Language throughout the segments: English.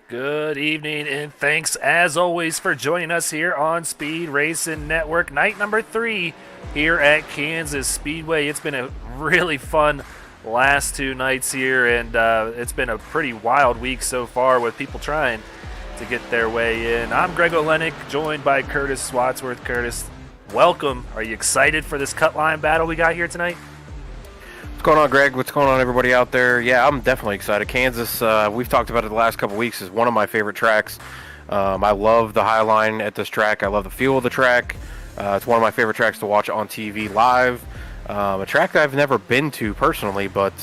Good evening, and thanks as always for joining us here on Speed Racing Network. Night number 3 here at Kansas Speedway. It's been a really fun last 2 nights here, and it's been a pretty wild week so far with people trying to get their way in. I'm Greg Olenek, joined by Curtis Swatsworth. Curtis, welcome. Are you excited for this cut line battle we got here tonight? What's going on, Greg? What's going on, everybody out there? Yeah, I'm definitely excited. Kansas, we've talked about it the last couple weeks, is one of my favorite tracks. I love the high line at this track. I love the feel of the track. It's one of my favorite tracks to watch on TV live. A track that I've never been to personally, but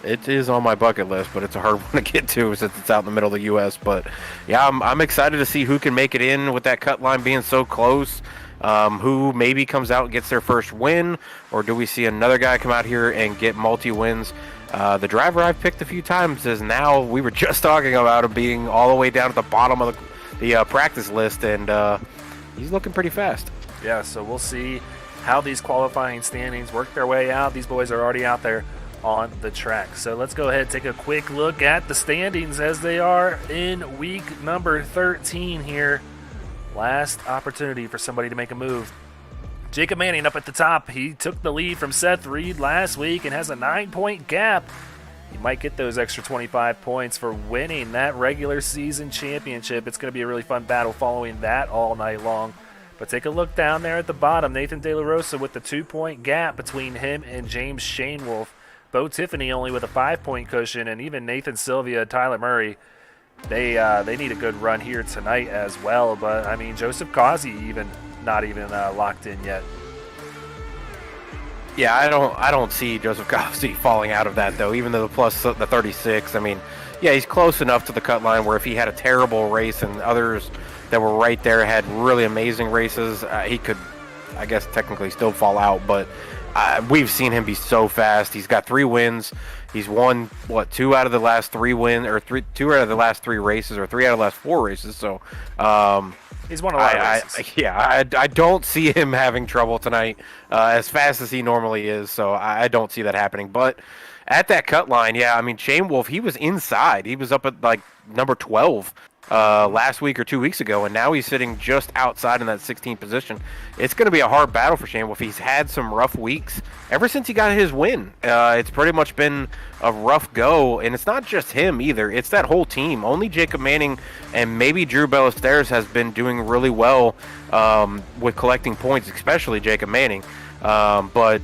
it is on my bucket list, but it's a hard one to get to since it's out in the middle of the U.S. But yeah, I'm excited to see who can make it in with that cut line being so close. Who maybe comes out and gets their first win, or do we see another guy come out here and get multi-wins? The driver I've picked a few times is now, we were just talking about him being all the way down at the bottom of the practice list, and he's looking pretty fast. Yeah, so we'll see how these qualifying standings work their way out. These boys are already out there on the track. So let's go ahead and take a quick look at the standings as they are in week number 13 here. Last opportunity for somebody to make a move. Jacob Manning up at the top. He took the lead from Seth Reed last week and has a 9-point gap. He might get those extra 25 points for winning that regular season championship. It's going to be a really fun battle following that all night long. But take a look down there at the bottom. Nathan De La Rosa with the 2-point gap between him and James Shanewolf. Bo Tiffany only with a 5-point cushion, and even Nathan Sylvia, Tyler Murray, they need a good run here tonight as well. But I mean, Joseph Causey not even locked in yet. Yeah, I don't see Joseph Causey falling out of that though. Even though the 36, I mean, yeah, he's close enough to the cut line where if he had a terrible race and others that were right there had really amazing races, he could, I guess, technically still fall out. But we've seen him be so fast. He's got 3 wins. He's won, 2 out of the last 3 wins, or 2 out of the last 3 races, or 3 out of the last 4 races. So he's won a lot of races. I don't see him having trouble tonight as fast as he normally is. So I don't see that happening. But at that cut line, yeah, I mean, Shane Wolf, he was inside. He was up at like number 12 last week or 2 weeks ago, and now he's sitting just outside in that 16th position. It's going to be a hard battle for Shane Wolf. He's had some rough weeks ever since he got his win. It's pretty much been a rough go, and it's not just him either. It's that whole team. Only Jacob Manning and maybe Drew Ballesteros has been doing really well with collecting points, especially Jacob Manning. But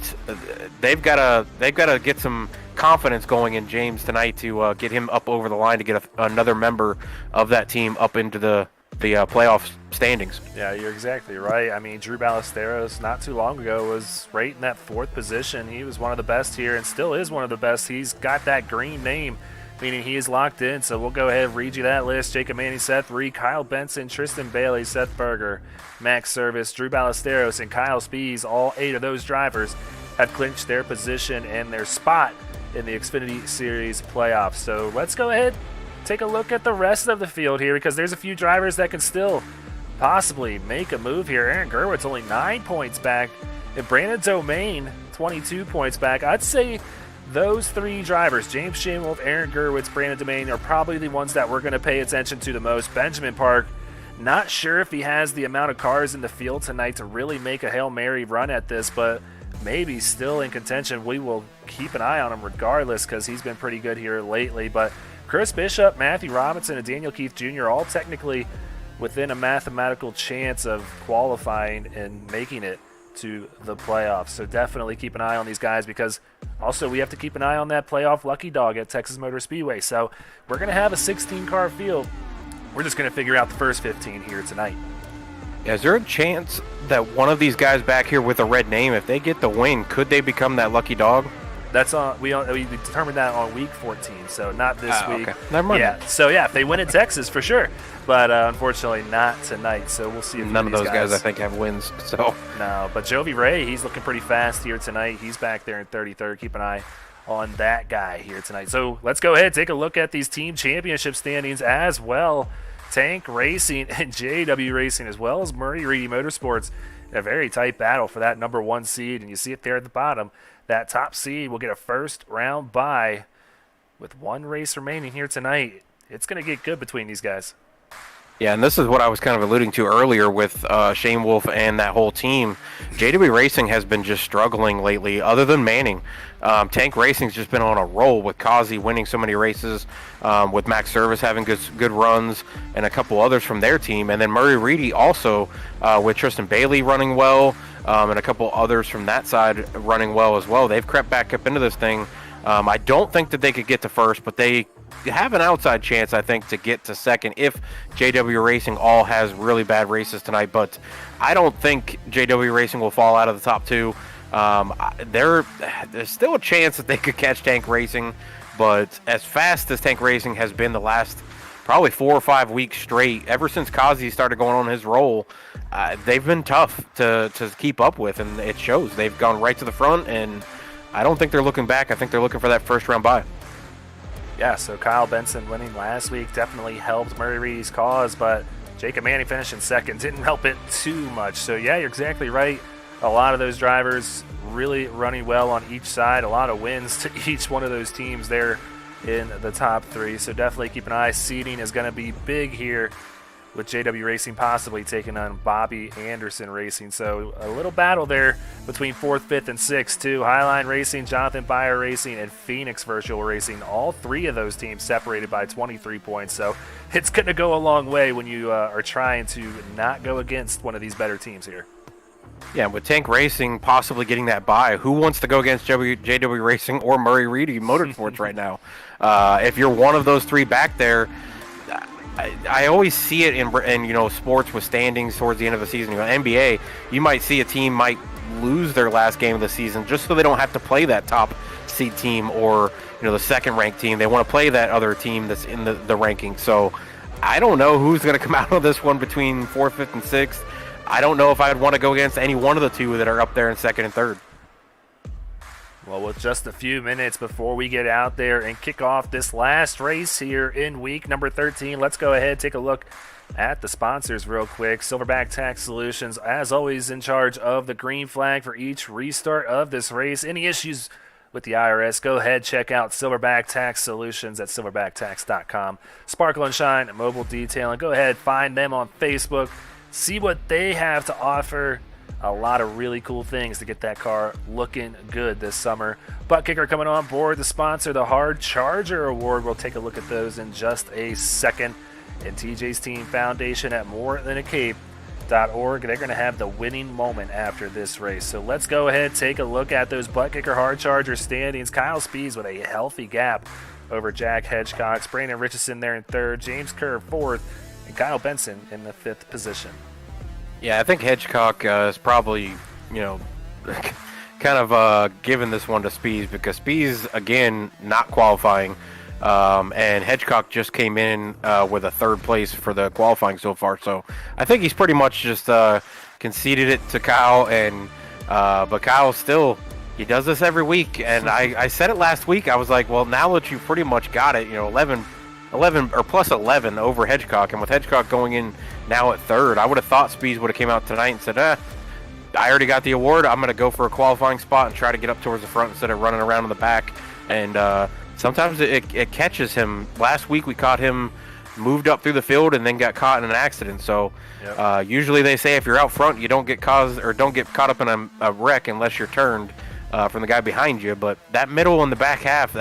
they've got to get some confidence going in James tonight to get him up over the line to get another member of that team up into the playoff standings. Yeah, you're exactly right. I mean, Drew Ballesteros not too long ago was right in that 4th position. He was one of the best here and still is one of the best. He's got that green name, meaning he is locked in. So we'll go ahead and read you that list. Jacob Manning, Seth Reed, Kyle Benson, Tristan Bailey, Seth Berger, Max Service, Drew Ballesteros, and Kyle Spees. All 8 of those drivers have clinched their position and their spot in the Xfinity Series playoffs. So let's go ahead, take a look at the rest of the field here, because there's a few drivers that can still possibly make a move here. Aaron Gerwitz only 9 points back, and Brandon Domain 22 points back. I'd say those 3 drivers, James Shanewolf, Aaron Gerwitz, Brandon Domain, are probably the ones that we're going to pay attention to the most. Benjamin Park, not sure if he has the amount of cars in the field tonight to really make a Hail Mary run at this, but maybe still in contention. We will keep an eye on him regardless, because he's been pretty good here lately. But Chris Bishop, Matthew Robinson, and Daniel Keith Jr. all technically within a mathematical chance of qualifying and making it to the playoffs. So definitely keep an eye on these guys, because also we have to keep an eye on that playoff lucky dog at Texas Motor Speedway. So we're going to have a 16-car field. We're just going to figure out the first 15 here tonight. Is there a chance that one of these guys back here with a red name, if they get the win, could they become that lucky dog? That's on. We determined that on week 14, so not this week. Okay. Never mind. Yeah. So yeah, if they win in Texas for sure, but unfortunately not tonight. So we'll see if none of those guys I think have wins. So no, but Jovi Ray, he's looking pretty fast here tonight. He's back there in 33rd. Keep an eye on that guy here tonight. So let's go ahead and take a look at these team championship standings as well. Tank Racing and JW Racing, as well as Murray Reedy Motorsports, in a very tight battle for that number 1 seed, and you see it there at the bottom. That top seed will get a first round bye with 1 race remaining here tonight. it's going to get good between these guys. Yeah, and this is what I was kind of alluding to earlier with Shane Wolf and that whole team. JW Racing has been just struggling lately, other than Manning. Tank Racing's just been on a roll with Kazi winning so many races, with Max Service having good runs, and a couple others from their team. And then Murray Reedy also with Tristan Bailey running well, and a couple others from that side running well as well. They've crept back up into this thing. I don't think that they could get to first, but they have an outside chance, I think, to get to second if JW Racing all has really bad races tonight. But I don't think JW Racing will fall out of the top two. There's still a chance that they could catch Tank Racing, but as fast as Tank Racing has been the last probably 4 or 5 weeks straight, ever since Kazi started going on his roll, they've been tough to keep up with, and it shows. They've gone right to the front, and I don't think they're looking back. I think they're looking for that first round bye. Yeah, so Kyle Benson winning last week definitely helped Murray Reedy's cause, but Jacob Manning finishing second didn't help it too much. So yeah, you're exactly right. A lot of those drivers really running well on each side. A lot of wins to each one of those teams there in the top three. So definitely keep an eye. Seeding is going to be big here with JW Racing possibly taking on Bobby Anderson Racing. So a little battle there between 4th, 5th, and 6th too. Highline Racing, Jonathan Byer Racing, and Phoenix Virtual Racing. All three of those teams separated by 23 points. So it's going to go a long way when you are trying to not go against one of these better teams here. Yeah, with Tank Racing possibly getting that bye, who wants to go against JW Racing or Murray Reedy Motorsports right now? If you're one of those three back there, I always see it in sports with standings towards the end of the season. NBA, you might see a team might lose their last game of the season just so they don't have to play that top seed team or the second ranked team. They want to play that other team that's in the ranking. So I don't know who's going to come out of this one between 4th, 5th, and 6th. I don't know if I would want to go against any one of the two that are up there in 2nd and 3rd. Well, with just a few minutes before we get out there and kick off this last race here in week number 13, let's go ahead and take a look at the sponsors real quick. Silverback Tax Solutions, as always, in charge of the green flag for each restart of this race. Any issues with the IRS, go ahead, check out Silverback Tax Solutions at silverbacktax.com. Sparkle and Shine Mobile Detailing, go ahead, find them on Facebook. See what they have to offer. A lot of really cool things to get that car looking good this summer. Butt Kicker coming on board to sponsor the Hard Charger Award. We'll take a look at those in just a second. And TJ's Team Foundation at morethanAcape.org. They're going to have the winning moment after this race. So let's go ahead, take a look at those Butt Kicker Hard Charger standings. Kyle Spees with a healthy gap over Jack Hedgecock. Brandon Richardson there in 3rd. James Kerr 4th. And Kyle Benson in the 5th position. Yeah, I think Hedgecock is probably, kind of giving this one to Spees because Spees, again, not qualifying. And Hedgecock just came in with a 3rd place for the qualifying so far. So I think he's pretty much just conceded it to Kyle. But Kyle still, he does this every week. And I said it last week. I was like, well, now that you pretty much got it, 11 or plus 11 over Hedgecock, and with Hedgecock going in now at 3rd, I would have thought Spees would have came out tonight and said, I already got the award. I'm going to go for a qualifying spot and try to get up towards the front instead of running around in the back. And sometimes it catches him. Last week we caught him moved up through the field and then got caught in an accident. So usually they say if you're out front, you don't get caught up in a wreck unless you're turned from the guy behind you. But that middle and the back half,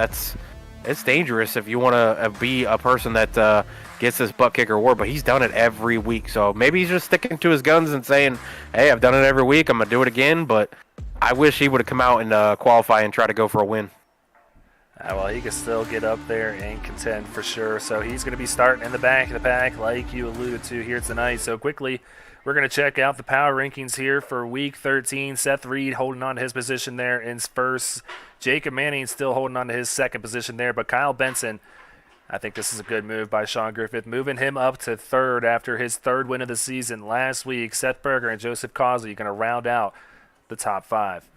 it's dangerous if you want to be a person that gets this butt kicker award, but he's done it every week. So maybe he's just sticking to his guns and saying, hey, I've done it every week. I'm going to do it again. But I wish he would have come out and qualify and try to go for a win. Well, he can still get up there and contend for sure. So he's going to be starting in the back of the pack like you alluded to here tonight. So quickly, we're going to check out the power rankings here for Week 13. Seth Reed holding on to his position there in first. Jacob Manning still holding on to his 2nd position there. But Kyle Benson, I think this is a good move by Sean Griffith, moving him up to 3rd after his 3rd win of the season last week. Seth Berger and Joseph Causey going to round out the top 5.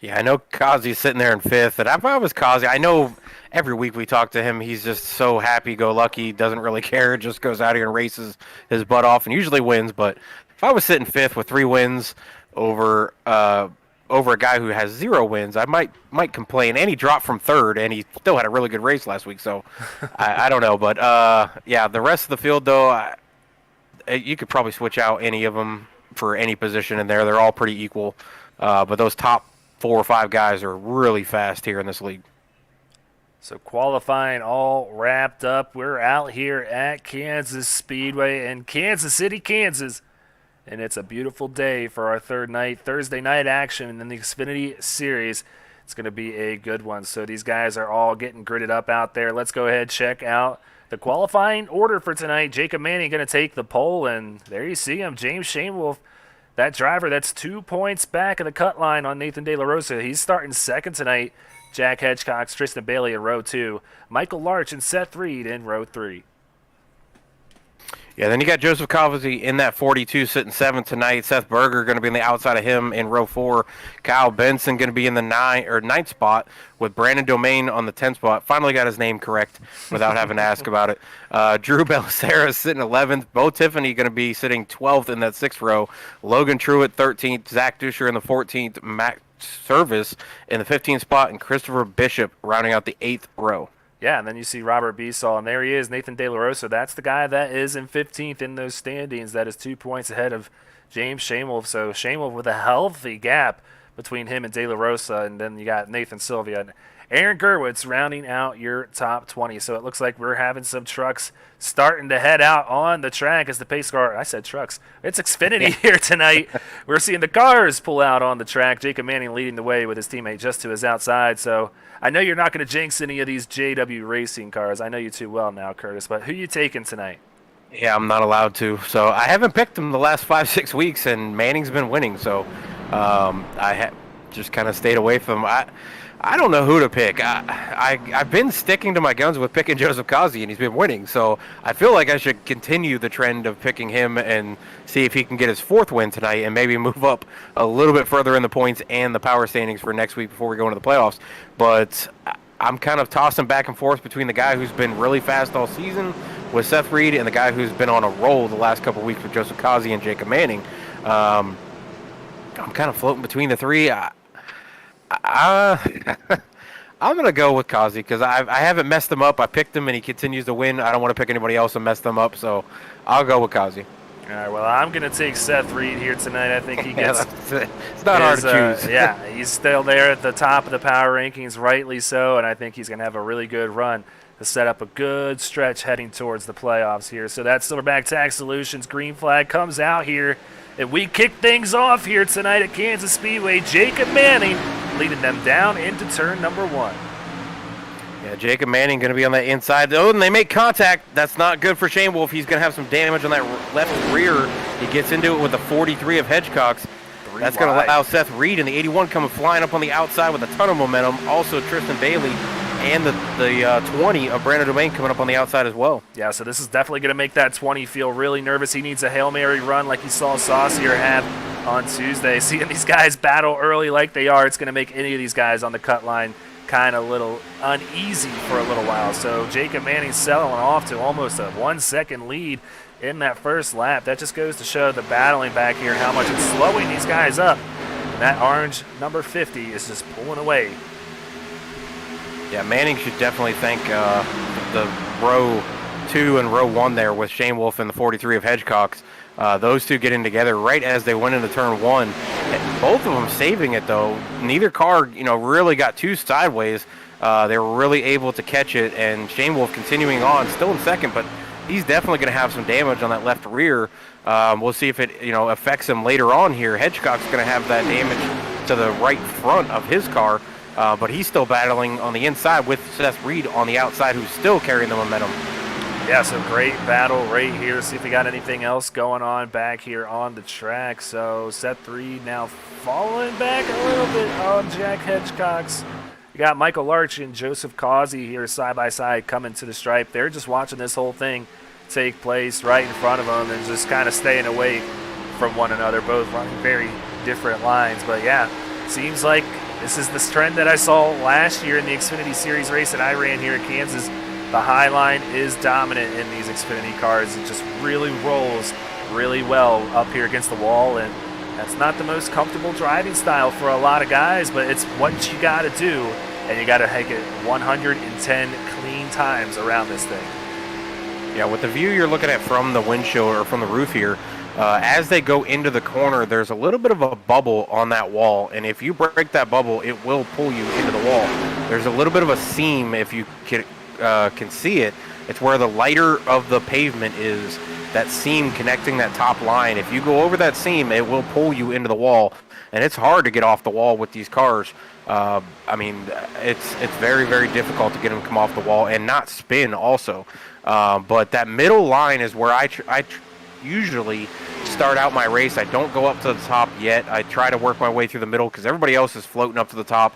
Yeah, I know Kazi's sitting there in 5th, and if I was Kazi, I know every week we talk to him, he's just so happy-go-lucky, doesn't really care, just goes out here and races his butt off and usually wins. But if I was sitting 5th with 3 wins over over a guy who has 0 wins, I might complain. And he dropped from 3rd, and he still had a really good race last week. So I don't know, but yeah, the rest of the field though, you could probably switch out any of them for any position in there. They're all pretty equal, but those top 4 or 5 guys are really fast here in this league. So qualifying all wrapped up. We're out here at Kansas Speedway in Kansas City, Kansas. And it's a beautiful day for our Thursday night action in the Xfinity Series. It's going to be a good one. So these guys are all getting gridded up out there. Let's go ahead and check out the qualifying order for tonight. Jacob Manning going to take the pole, and there you see him, James Shamewolf, that driver that's 2 points back of the cut line on Nathan De La Rosa. He's starting second tonight. Jack Hedgecox, Tristan Bailey in row 2. Michael Larch and Seth Reed in row 3. Yeah, then you got Joseph Covazzi in that 42 sitting 7th tonight. Seth Berger going to be on the outside of him in row 4. Kyle Benson going to be in the 9th spot with Brandon Domain on the 10th spot. Finally got his name correct without having to ask about it. Drew Bellicera sitting 11th. Bo Tiffany going to be sitting 12th in that 6th row. Logan Truitt 13th. Zach Duscher in the 14th. Matt Service in the 15th spot. And Christopher Bishop rounding out the 8th row. Yeah, and then you see Robert Beasall, and there he is, Nathan De La Rosa. That's the guy that is in 15th in those standings. That is 2 points ahead of James Shamewolf. So Shamewolf with a healthy gap between him and De La Rosa, and then you got Nathan Sylvia. And Aaron Gerwitz rounding out your top 20. So it looks like we're having some trucks starting to head out on the track as the pace car. I said trucks. It's Xfinity here tonight. We're seeing the cars pull out on the track. Jacob Manning leading the way with his teammate just to his outside. So I know you're not going to jinx any of these JW Racing cars. I know you too well now, Curtis. But who you taking tonight? Yeah, I'm not allowed to. So I haven't picked him the last 5-6 weeks, and Manning's been winning. So I have just kind of stayed away from him. I don't know who to pick. I've been sticking to my guns with picking Joseph Kazi, and he's been winning. So I feel like I should continue the trend of picking him and see if he can get his 4th win tonight and maybe move up a little bit further in the points and the power standings for next week before we go into the playoffs. But I'm kind of tossing back and forth between the guy who's been really fast all season with Seth Reed and the guy who's been on a roll the last couple of weeks with Joseph Kazi and Jacob Manning. I'm kind of floating between the 3. I'm going to go with Kazi because I haven't messed him up. I picked him, and he continues to win. I don't want to pick anybody else and mess them up, so I'll go with Kazi. All right, well, I'm going to take Seth Reed here tonight. I think he gets it's not hard to choose. Yeah, he's still there at the top of the power rankings, rightly so, and I think he's going to have a really good run to set up a good stretch heading towards the playoffs here. So that Silverback Tax Solutions green flag comes out here, and we kick things off here tonight at Kansas Speedway. Jacob Manning leading them down into turn number 1. Yeah, Jacob Manning going to be on the inside. Oh, and they make contact. That's not good for Shamewolf. He's going to have some damage on that left rear. He gets into it with the 43 of Hedgecox. That's going to allow Seth Reed in the 81 coming flying up on the outside with a ton of momentum. Also Tristan Bailey and the 20 of Brandon Domain coming up on the outside as well. Yeah, so this is definitely going to make that 20 feel really nervous. He needs a Hail Mary run like you saw Saucier have on Tuesday. Seeing these guys battle early like they are, it's going to make any of these guys on the cut line kind of a little uneasy for a little while. So Jacob Manning settling off to almost a 1-second lead in that first lap. That just goes to show the battling back here and how much it's slowing these guys up. And that orange number 50 is just pulling away. Yeah, Manning should definitely thank the row 2 and row 1 there with Shamewolf and the 43 of Hedgecox. Those two getting together right as they went into turn 1. Both of them saving it, though. Neither car, really got too sideways. They were really able to catch it, and Shamewolf continuing on, still in second, but he's definitely going to have some damage on that left rear. We'll see if it, affects him later on here. Hedgecock's going to have that damage to the right front of his car, but he's still battling on the inside with Seth Reed on the outside, who's still carrying the momentum. Yeah, so great battle right here. See if we got anything else going on back here on the track. So Seth Reed now falling back a little bit on Jack Hedgecox. You got Michael Larch and Joseph Causey here side by side coming to the stripe. They're just watching this whole thing take place right in front of them and just kind of staying away from one another, both running very different lines. But yeah, seems like this is this trend that I saw last year in the Xfinity Series race that I ran here at Kansas. The high line is dominant in these Xfinity cars. It just really rolls really well up here against the wall, and That's not the most comfortable driving style for a lot of guys, but it's what you got to do, and you got to make it 110 clean times around this thing. Yeah, with the view you're looking at from the windshield or from the roof here, as they go into the corner, there's a little bit of a bubble on that wall, and if you break that bubble, it will pull you into the wall. There's a little bit of a seam, if you can see it. It's where the lighter of the pavement is, that seam connecting that top line. If you go over that seam, it will pull you into the wall, and it's hard to get off the wall with these cars. I mean, it's very, very difficult to get them to come off the wall and not spin also. But that middle line is where I usually start out my race. I don't go up to the top yet. I try to work my way through the middle because everybody else is floating up to the top.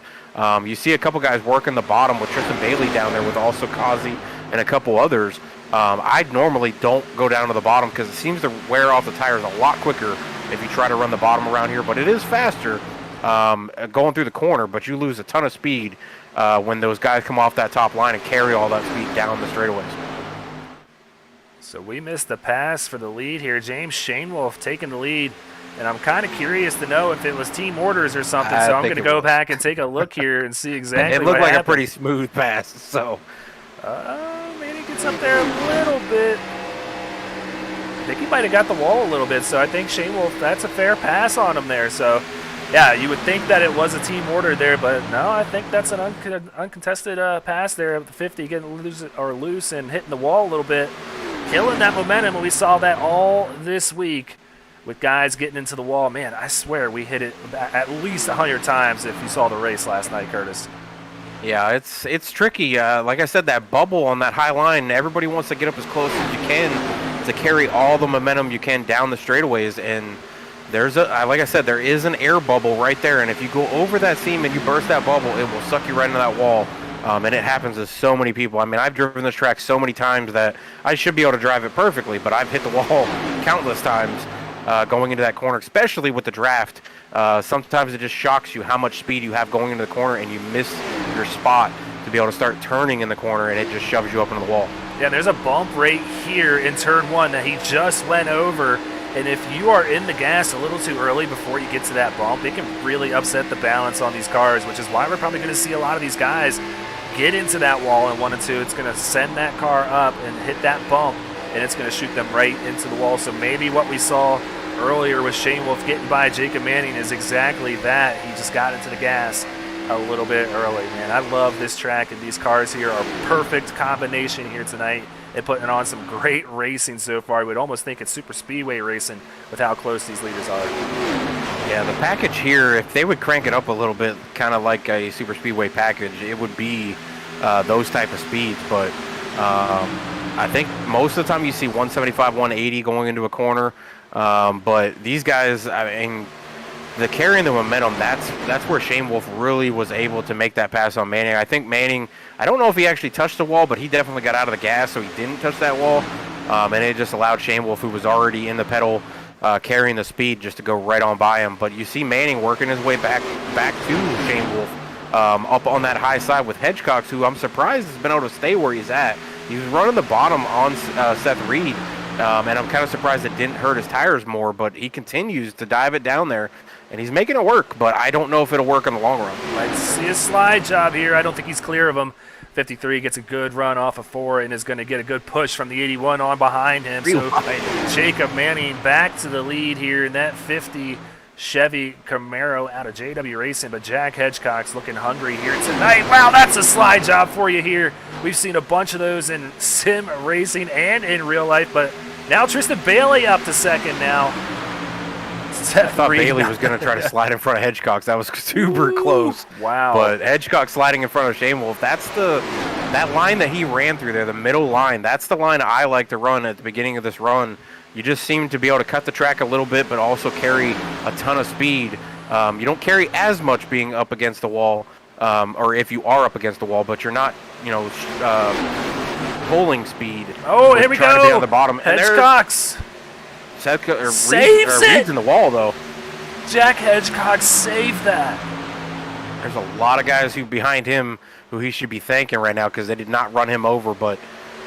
You see a couple guys working the bottom with Tristan Bailey down there with also Kazi and a couple others. I normally don't go down to the bottom because it seems to wear off the tires a lot quicker if you try to run the bottom around here, but it is faster going through the corner, but you lose a ton of speed when those guys come off that top line and carry all that speed down the straightaways. So we missed the pass for the lead here. James Shanewolf taking the lead, and I'm kind of curious to know if it was team orders or something, so I'm going to go back and take a look here and see exactly what happened. It looked like a pretty smooth pass, so. Maybe gets up there a little bit. I think he might have got the wall a little bit, so I think Shanewolf, that's a fair pass on him there. So, yeah, you would think that it was a team order there, but no, I think that's an uncontested pass there of the 50, getting loose and hitting the wall a little bit. Killing that momentum, and we saw that all this week with guys getting into the wall. Man, I swear we hit it at least 100 times if you saw the race last night, Curtis. Yeah, it's tricky. Like I said, that bubble on that high line, everybody wants to get up as close as you can to carry all the momentum you can down the straightaways. And there's like I said, there is an air bubble right there. And if you go over that seam and you burst that bubble, it will suck you right into that wall. And it happens to so many people. I mean, I've driven this track so many times that I should be able to drive it perfectly, but I've hit the wall countless times going into that corner, especially with the draft. Sometimes it just shocks you how much speed you have going into the corner, and you miss your spot to be able to start turning in the corner, and it just shoves you up into the wall. Yeah, there's a bump right here in turn one that he just went over. And if you are in the gas a little too early before you get to that bump, it can really upset the balance on these cars, which is why we're probably going to see a lot of these guys get into that wall in 1 and 2. It's going to send that car up and hit that bump, and it's going to shoot them right into the wall. So maybe what we saw earlier with Shanewolf getting by Jacob Manning is exactly that. He just got into the gas a little bit early. Man, I love this track, and these cars here are a perfect combination here tonight and putting on some great racing so far. I would almost think it's super speedway racing with how close these leaders are. Yeah, the package here, if they would crank it up a little bit, kind of like a super speedway package, it would be those type of speeds. But I think most of the time you see 175, 180 going into a corner. But these guys, I mean, the carrying the momentum, that's where Shanewolf really was able to make that pass on Manning. I think Manning, I don't know if he actually touched the wall, but he definitely got out of the gas, so he didn't touch that wall. And it just allowed Shanewolf, who was already in the pedal, carrying the speed, just to go right on by him. But you see Manning working his way back to Shanewolf up on that high side with Hedgecox, who I'm surprised has been able to stay where he's at. He was running the bottom on Seth Reed, and I'm kind of surprised it didn't hurt his tires more, but he continues to dive it down there, and he's making it work, but I don't know if it'll work in the long run. Let's see a slide job here. I don't think he's clear of him. 53 gets a good run off of 4 and is going to get a good push from the 81 on behind him. So Jacob Manning back to the lead here in that 50 Chevy Camaro out of JW Racing, but Jack Hedgecox looking hungry here tonight. Wow, that's a slide job for you here. We've seen a bunch of those in sim racing and in real life, but now Tristan Bailey up to second now. I thought Bailey was going to try to slide in front of Hedgecox. That was super close. Wow. But Hedgecox sliding in front of Shanewolf, that line that he ran through there, the middle line, that's the line I like to run at the beginning of this run. You just seem to be able to cut the track a little bit, but also carry a ton of speed. You don't carry as much being up against the wall, or if you are up against the wall, but you're not, pulling speed. Oh, here we go. To be on the bottom. Hedgecox. Saves it. Reed's in the wall, though. Jack Hedgecox saved that. There's a lot of guys behind him who he should be thanking right now because they did not run him over, but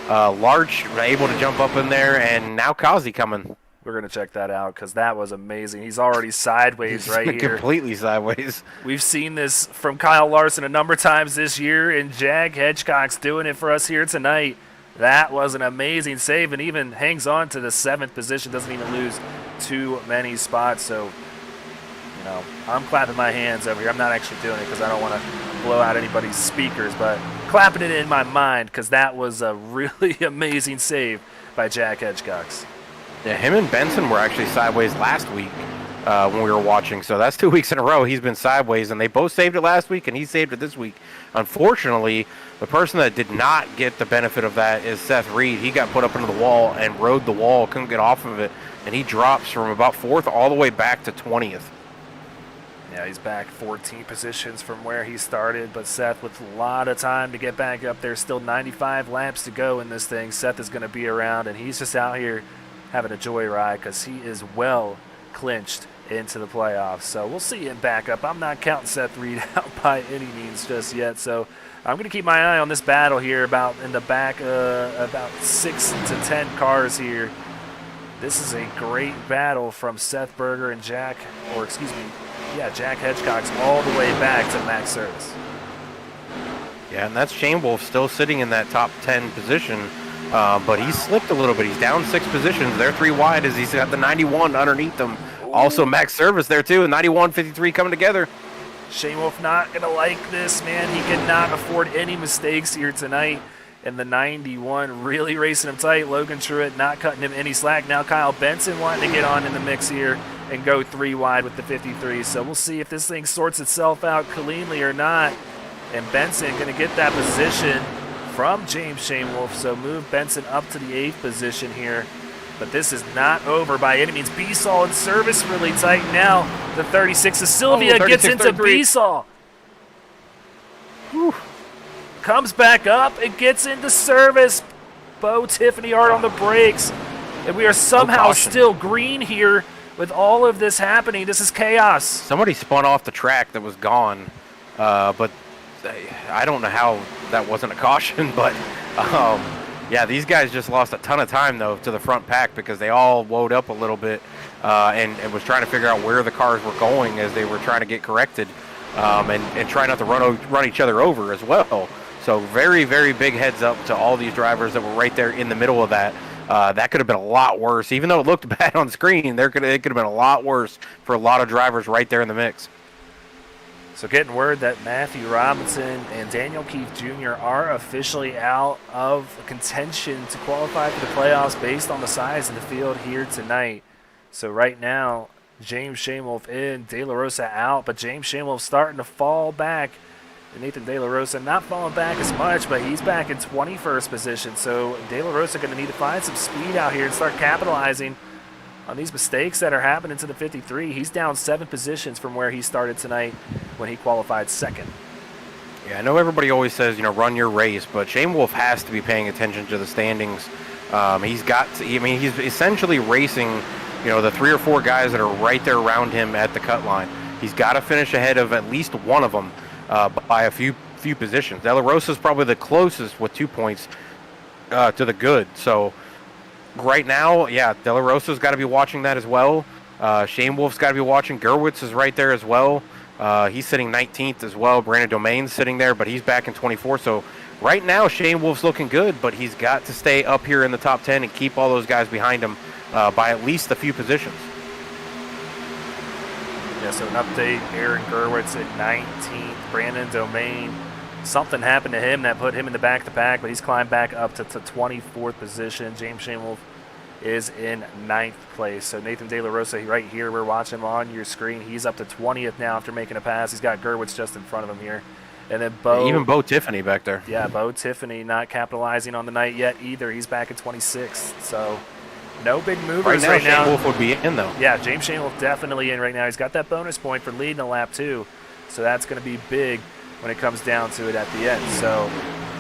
Larch able to jump up in there, and now Kazi coming. We're going to check that out because that was amazing. He's already sideways right here. Completely sideways. We've seen this from Kyle Larson a number of times this year, and Jack Hedgecock's doing it for us here tonight. That was an amazing save, and even hangs on to the 7th position, doesn't even lose too many spots. So, I'm clapping my hands over here. I'm not actually doing it because I don't want to blow out anybody's speakers, but clapping it in my mind because that was a really amazing save by Jack Hedgecock. Yeah, him and Benson were actually sideways last week when we were watching. So that's 2 weeks in a row he's been sideways, and they both saved it last week, and he saved it this week. Unfortunately, the person that did not get the benefit of that is Seth Reed. He got put up into the wall and rode the wall, couldn't get off of it, and he drops from about 4th all the way back to 20th. Yeah, he's back 14 positions from where he started, but Seth with a lot of time to get back up there. Still 95 laps to go in this thing. Seth is going to be around, and he's just out here having a joyride because he is well clinched into the playoffs. So we'll see him back up. I'm not counting Seth Reed out by any means just yet. So I'm going to keep my eye on this battle here about in the back, about 6 to 10 cars here. This is a great battle from Seth Berger and Jack Hedgecock's all the way back to Max Service. Yeah, and that's Shane Wolf still sitting in that top 10 position. But he's slipped a little bit. He's down 6 positions. They're 3 wide as he's got the 91 underneath them. Ooh. Also, Max Service there, too. 91, 53 coming together. Shane Wolf not going to like this, man. He cannot afford any mistakes here tonight. And the 91 really racing him tight. Logan Truitt not cutting him any slack. Now Kyle Benson wanting to get on in the mix here and go 3 wide with the 53. So we'll see if this thing sorts itself out cleanly or not. And Benson going to get that position from James Shane Wolf, so move Benson up to the 8th position here. But this is not over by any means. Beasall in service really tight now. The 36 of Sylvia gets into Beasall. Comes back up and gets into service. Bo Tiffany hard on the brakes. And we are somehow still green here with all of this happening. This is chaos. Somebody spun off the track that was gone, but I don't know how that wasn't a caution, but yeah, these guys just lost a ton of time though to the front pack because they all woed up a little bit and was trying to figure out where the cars were going as they were trying to get corrected and try not to run each other over as well. So very, very big heads up to all these drivers that were right there in the middle of that. That could have been a lot worse. Even though it looked bad on screen, it could have been a lot worse for a lot of drivers right there in the mix. So getting word that Matthew Robinson and Daniel Keefe Jr. are officially out of contention to qualify for the playoffs based on the size of the field here tonight. So right now, James Shane Wolf in, De La Rosa out, but James Shane Wolf starting to fall back. And Nathan De La Rosa not falling back as much, but he's back in 21st position. So De La Rosa going to need to find some speed out here and start capitalizing on these mistakes that are happening to the 53. He's down 7 positions from where he started tonight when he qualified 2nd. Yeah, I know everybody always says, run your race, but Shane Wolf has to be paying attention to the standings. He's essentially racing, the 3 or 4 guys that are right there around him at the cut line. He's got to finish ahead of at least one of them by a few positions. De La Rosa is probably the closest with 2 points to the good. So right now, yeah, De La Rosa's got to be watching that as well. Shane Wolf's got to be watching. Gerwitz is right there as well. He's sitting 19th as well. Brandon Domain's sitting there, but he's back in 24. So right now, Shane Wolf's looking good, but he's got to stay up here in the top 10 and keep all those guys behind him by at least a few positions. Yeah, so an update, Aaron Gerwitz at 19th. Brandon Domain, something happened to him that put him in the back of the pack, but he's climbed back up to 24th position. James Shane Wolf is in 9th place. So Nathan De La Rosa right here, we're watching him on your screen. He's up to 20th now after making a pass. He's got Gerwitz just in front of him here. And then even Bo Tiffany back there. Yeah, Bo Tiffany not capitalizing on the night yet either. He's back at 26th. So no big movers right now. Shane Wolf would be in, though. Yeah, James Shane Wolf definitely in right now. He's got that bonus point for leading a lap, too. So that's going to be big when it comes down to it at the end. So,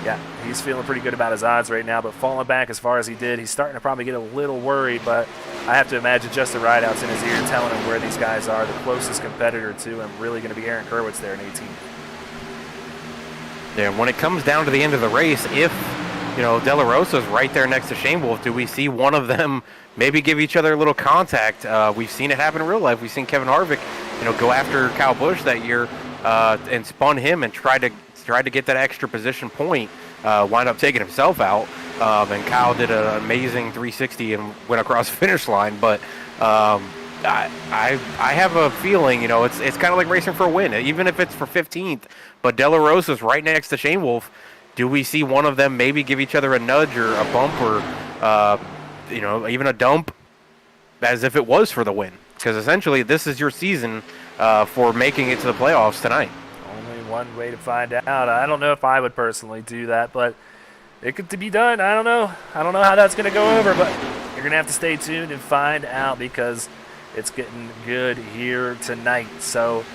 yeah, he's feeling pretty good about his odds right now. But falling back as far as he did, he's starting to probably get a little worried. But I have to imagine just the rideouts in his ear telling him where these guys are. The closest competitor to him really going to be Aaron Gerwitz there in 18th. Yeah, when it comes down to the end of the race, if De La Rosa's right there next to Shane Wolf. Do we see one of them maybe give each other a little contact? We've seen it happen in real life. We've seen Kevin Harvick, go after Kyle Busch that year and spun him and tried to get that extra position point. Wind up taking himself out, and Kyle did an amazing 360 and went across the finish line. But I have a feeling, it's kind of like racing for a win, even if it's for 15th. But De La Rosa's right next to Shane Wolf. Do we see one of them maybe give each other a nudge or a bump or, even a dump as if it was for the win? Because essentially this is your season for making it to the playoffs tonight. Only one way to find out. I don't know if I would personally do that, but it could be done. I don't know. I don't know how that's going to go over, but you're going to have to stay tuned and find out because it's getting good here tonight. So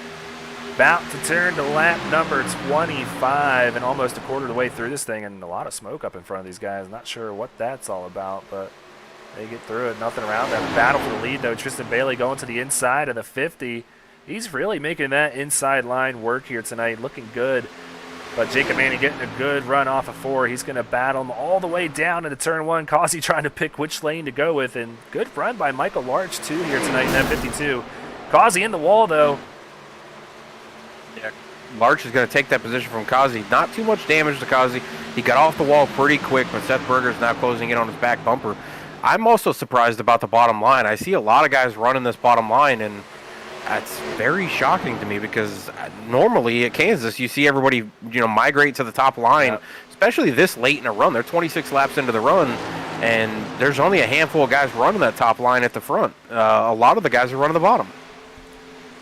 about to turn to lap number 25 and almost a quarter of the way through this thing, and a lot of smoke up in front of these guys. Not sure what that's all about, but they get through it. Nothing around them. Battle for the lead, though. Tristan Bailey going to the inside of the 50. He's really making that inside line work here tonight. Looking good. But Jacob Manning getting a good run off of 4. He's going to battle him all the way down into turn 1. Causey trying to pick which lane to go with. And good run by Michael Larch, too, here tonight in that 52. Causey in the wall, though. Yeah, Larch is going to take that position from Causey. Not too much damage to Causey. He got off the wall pretty quick, but Seth Berger's now closing in on his back bumper. I'm also surprised about the bottom line. I see a lot of guys running this bottom line, and that's very shocking to me because normally at Kansas you see everybody migrate to the top line, especially this late in a run. They're 26 laps into the run, and there's only a handful of guys running that top line at the front. A lot of the guys are running the bottom.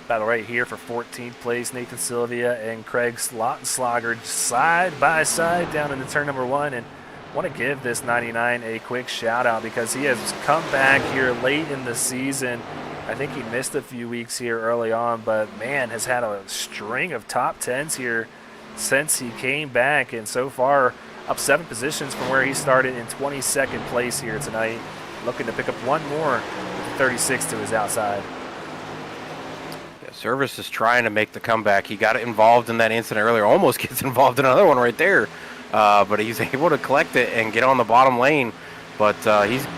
Battle right here for 14th place. Nathan Sylvia and Craig Lautenschlager side by side down into turn number 1, and want to give this 99 a quick shout out because he has come back here late in the season. I think he missed a few weeks here early on, but man, has had a string of top 10s here since he came back, and so far up 7 positions from where he started in 22nd place here tonight. Looking to pick up one more with the 36 to his outside. Yeah, Service is trying to make the comeback. He got involved in that incident earlier, almost gets involved in another one right there, but he's able to collect it and get on the bottom lane. But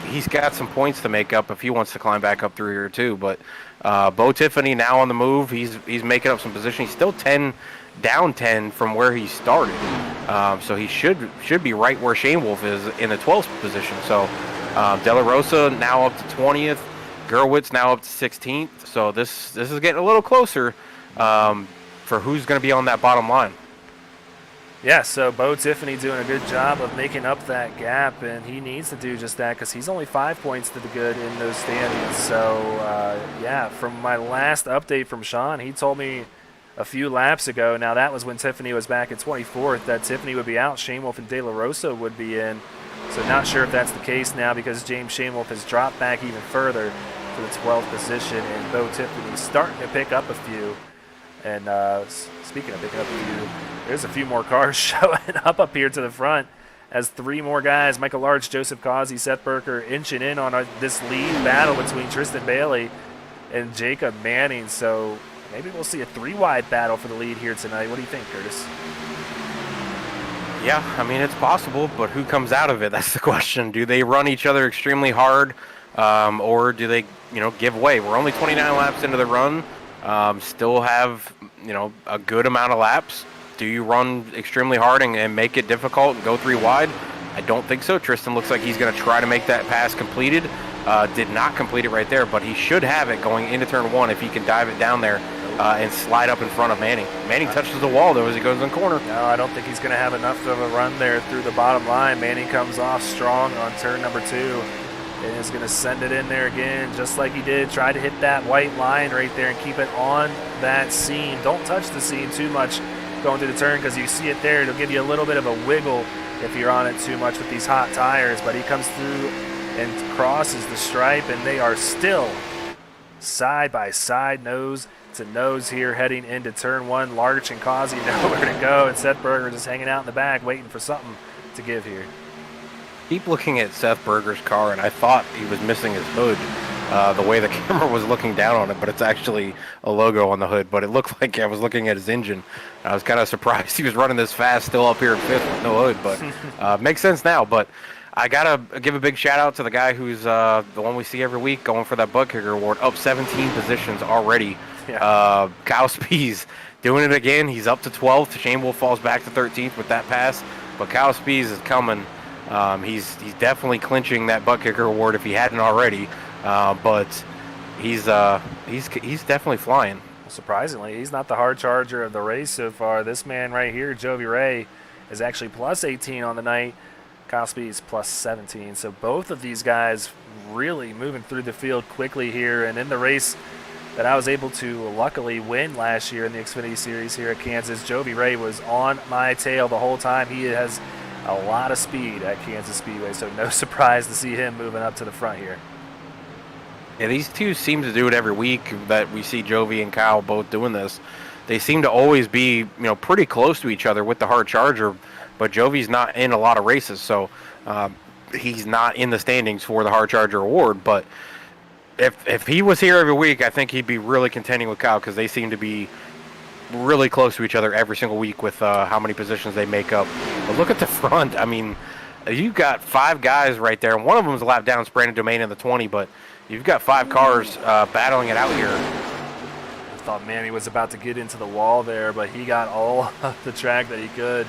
he's got some points to make up if he wants to climb back up through here too. But Bo Tiffany now on the move. He's making up some position. He's still down 10 from where he started. So he should be right where Shane Wolf is in the 12th position. So De La Rosa now up to 20th. Gerwitz now up to 16th. So this is getting a little closer for who's going to be on that bottom line. Yeah, so Bo Tiffany doing a good job of making up that gap, and he needs to do just that because he's only 5 points to the good in those standings. So, yeah, from my last update from Sean, he told me a few laps ago, now that was when Tiffany was back at 24th, that Tiffany would be out, Shane Wolf and De La Rosa would be in. So not sure if that's the case now because James Shane Wolf has dropped back even further to the 12th position, and Bo Tiffany's starting to pick up a few. And speaking of picking up a few, there's a few more cars showing up here to the front as 3 more guys, Michael Larch, Joseph Causey, Seth Berger, inching in on this lead battle between Tristan Bailey and Jacob Manning. So maybe we'll see a 3-wide battle for the lead here tonight. What do you think, Curtis? Yeah, I mean, it's possible, but who comes out of it? That's the question. Do they run each other extremely hard, or do they, give way? We're only 29 laps into the run. Still have, a good amount of laps. Do you run extremely hard and make it difficult and go 3 wide? I don't think so. Tristan looks like he's going to try to make that pass completed. Did not complete it right there, but he should have it going into turn 1 if he can dive it down there and slide up in front of Manning. Manning touches the wall, though, as he goes in the corner. No, I don't think he's going to have enough of a run there through the bottom line. Manning comes off strong on turn number 2. And is going to send it in there again, just like he did. Try to hit that white line right there and keep it on that seam. Don't touch the seam too much going through the turn because you see it there. It'll give you a little bit of a wiggle if you're on it too much with these hot tires. But he comes through and crosses the stripe, and they are still side by side, nose to nose here heading into turn 1. Larch and Causey nowhere to go, and Seth Berger just hanging out in the back waiting for something to give here. Keep looking at Seth Berger's car, and I thought he was missing his hood. the way the camera was looking down on it, but it's actually a logo on the hood. But it looked like I was looking at his engine. I was kind of surprised he was running this fast, still up here in fifth with no hood. But makes sense now. But I gotta give a big shout out to the guy who's the one we see every week going for that bug kicker award, up 17 positions already. Yeah. Kyle Spees doing it again. He's up to 12th. Shane Wolf falls back to 13th with that pass, but Kyle Spees is coming. He's definitely clinching that butt kicker award if he hadn't already. But he's definitely flying. Surprisingly, he's not the hard charger of the race so far. This man right here, Jovi Ray, is actually plus 18 on the night. Kyle Speed's plus 17. So both of these guys really moving through the field quickly here. And in the race that I was able to luckily win last year in the Xfinity Series here at Kansas, Jovi Ray was on my tail the whole time. He has a lot of speed at Kansas Speedway, so no surprise to see him moving up to the front here. Yeah, these two seem to do it every week that we see Jovi and Kyle both doing this. They seem to always be, pretty close to each other with the hard charger, but Jovi's not in a lot of races, so he's not in the standings for the hard charger award. But if he was here every week, I think he'd be really contending with Kyle because they seem to be really close to each other every single week with how many positions they make up. But look at the front. I mean, you've got 5 guys right there, and one of them is a lap down, Brandon Domain in the 20, but you've got 5 cars battling it out here. I thought Manny was about to get into the wall there, but he got all of the track that he could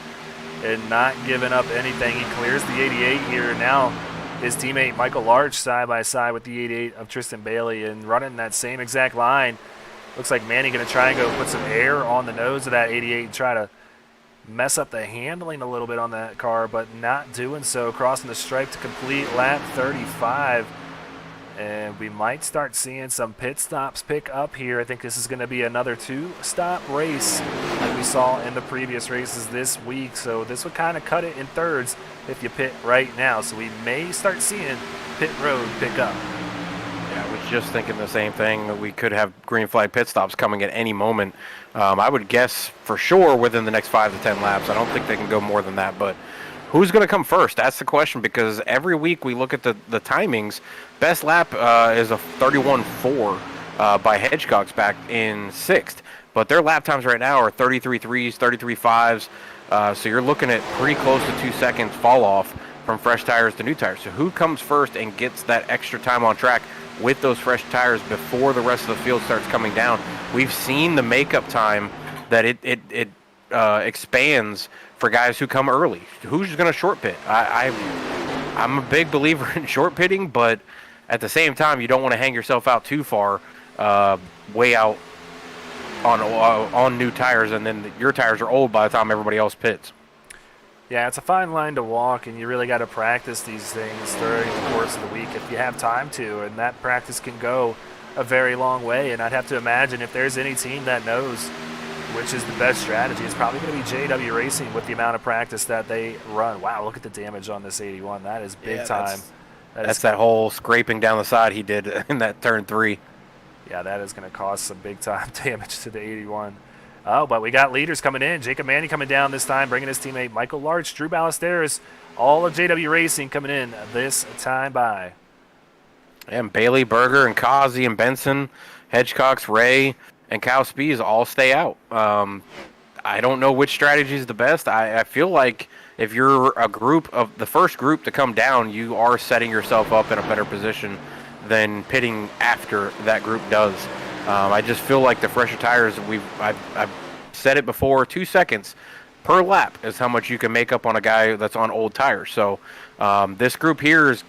and not giving up anything. He clears the 88 here. Now his teammate Michael Larch side by side with the 88 of Tristan Bailey and running that same exact line. Looks like Manny going to try and go put some air on the nose of that 88 and try to mess up the handling a little bit on that car, but not doing so. Crossing the stripe to complete lap 35. And we might start seeing some pit stops pick up here. I think this is going to be another 2-stop race like we saw in the previous races this week. So this would kind of cut it in thirds if you pit right now. So we may start seeing pit road pick up. Yeah, I was just thinking the same thing. We could have green flag pit stops coming at any moment. I would guess for sure within the next 5 to 10 laps. I don't think they can go more than that, but who's going to come first? That's the question, because every week we look at the timings. Best lap is a 31.4 by Hedgecock's back in 6th, but their lap times right now are 33.3s, 33.5s, so you're looking at pretty close to 2 seconds fall off from fresh tires to new tires. So who comes first and gets that extra time on track with those fresh tires before the rest of the field starts coming down? We've seen the makeup time that it expands for guys who come early. Who's going to short pit? I'm a big believer in short pitting, but at the same time, you don't want to hang yourself out too far, way out on new tires, and then your tires are old by the time everybody else pits. Yeah, it's a fine line to walk, and you really got to practice these things during the course of the week if you have time to, and that practice can go a very long way. And I'd have to imagine if there's any team that knows which is the best strategy, it's probably going to be JW Racing with the amount of practice that they run. Wow, look at the damage on this 81. That is big time. That's that whole scraping down the side he did in that turn 3. Yeah, that is going to cause some big time damage to the 81. Oh, but we got leaders coming in. Jacob Manny coming down this time, bringing his teammate Michael Larch, Drew Ballesteros, all of JW Racing coming in this time by. And Bailey, Berger, and Kazi, and Benson, Hedgecock's, Ray, and Kyle Spees all stay out. I don't know which strategy is the best. I feel like if you're a group of the first group to come down, you are setting yourself up in a better position than pitting after that group does. I just feel like the fresher tires, I've said it before, 2 seconds per lap is how much you can make up on a guy that's on old tires. So this group here is,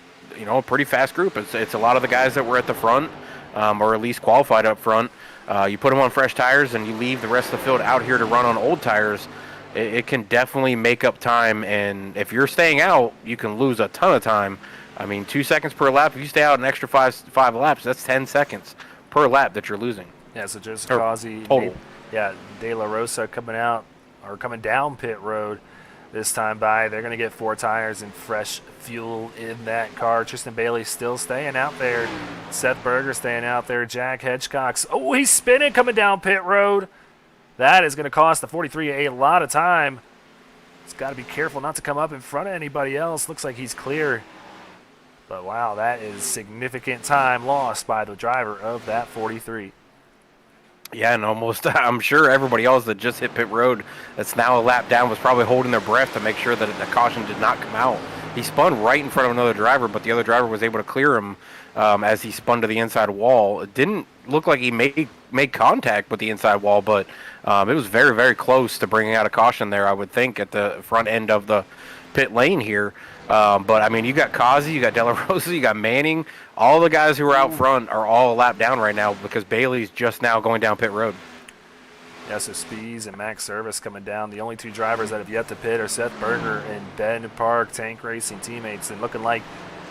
a pretty fast group. It's a lot of the guys that were at the front, or at least qualified up front. You put them on fresh tires and you leave the rest of the field out here to run on old tires. It can definitely make up time, and if you're staying out, you can lose a ton of time. I mean, 2 seconds per lap. If you stay out an extra five laps, that's 10 seconds per lap that you're losing. Yeah, so Joseph Kazi, total. De La Rosa coming down pit road this time by. They're going to get 4 tires and fresh fuel in that car. Tristan Bailey still staying out there. Seth Berger staying out there. Jack Hedgecock's. Oh, he's spinning coming down pit road. That is going to cost the 43 a lot of time. He's got to be careful not to come up in front of anybody else. Looks like he's clear. But wow, that is significant time lost by the driver of that 43. Yeah, and almost, I'm sure everybody else that just hit pit road that's now a lap down was probably holding their breath to make sure that the caution did not come out. He spun right in front of another driver, but the other driver was able to clear him as he spun to the inside wall. It didn't look like he made contact with the inside wall, but it was very, very close to bringing out a caution there, I would think, at the front end of the pit lane here. But, I mean, you got Kazi, you got De La Rosa, you got Manning. All the guys who are out front are all a lap down right now because Bailey's just now going down pit road. Yeah, so Spees and Max Service coming down. The only two drivers that have yet to pit are Seth Berger and Ben Park, Tank Racing teammates, and looking like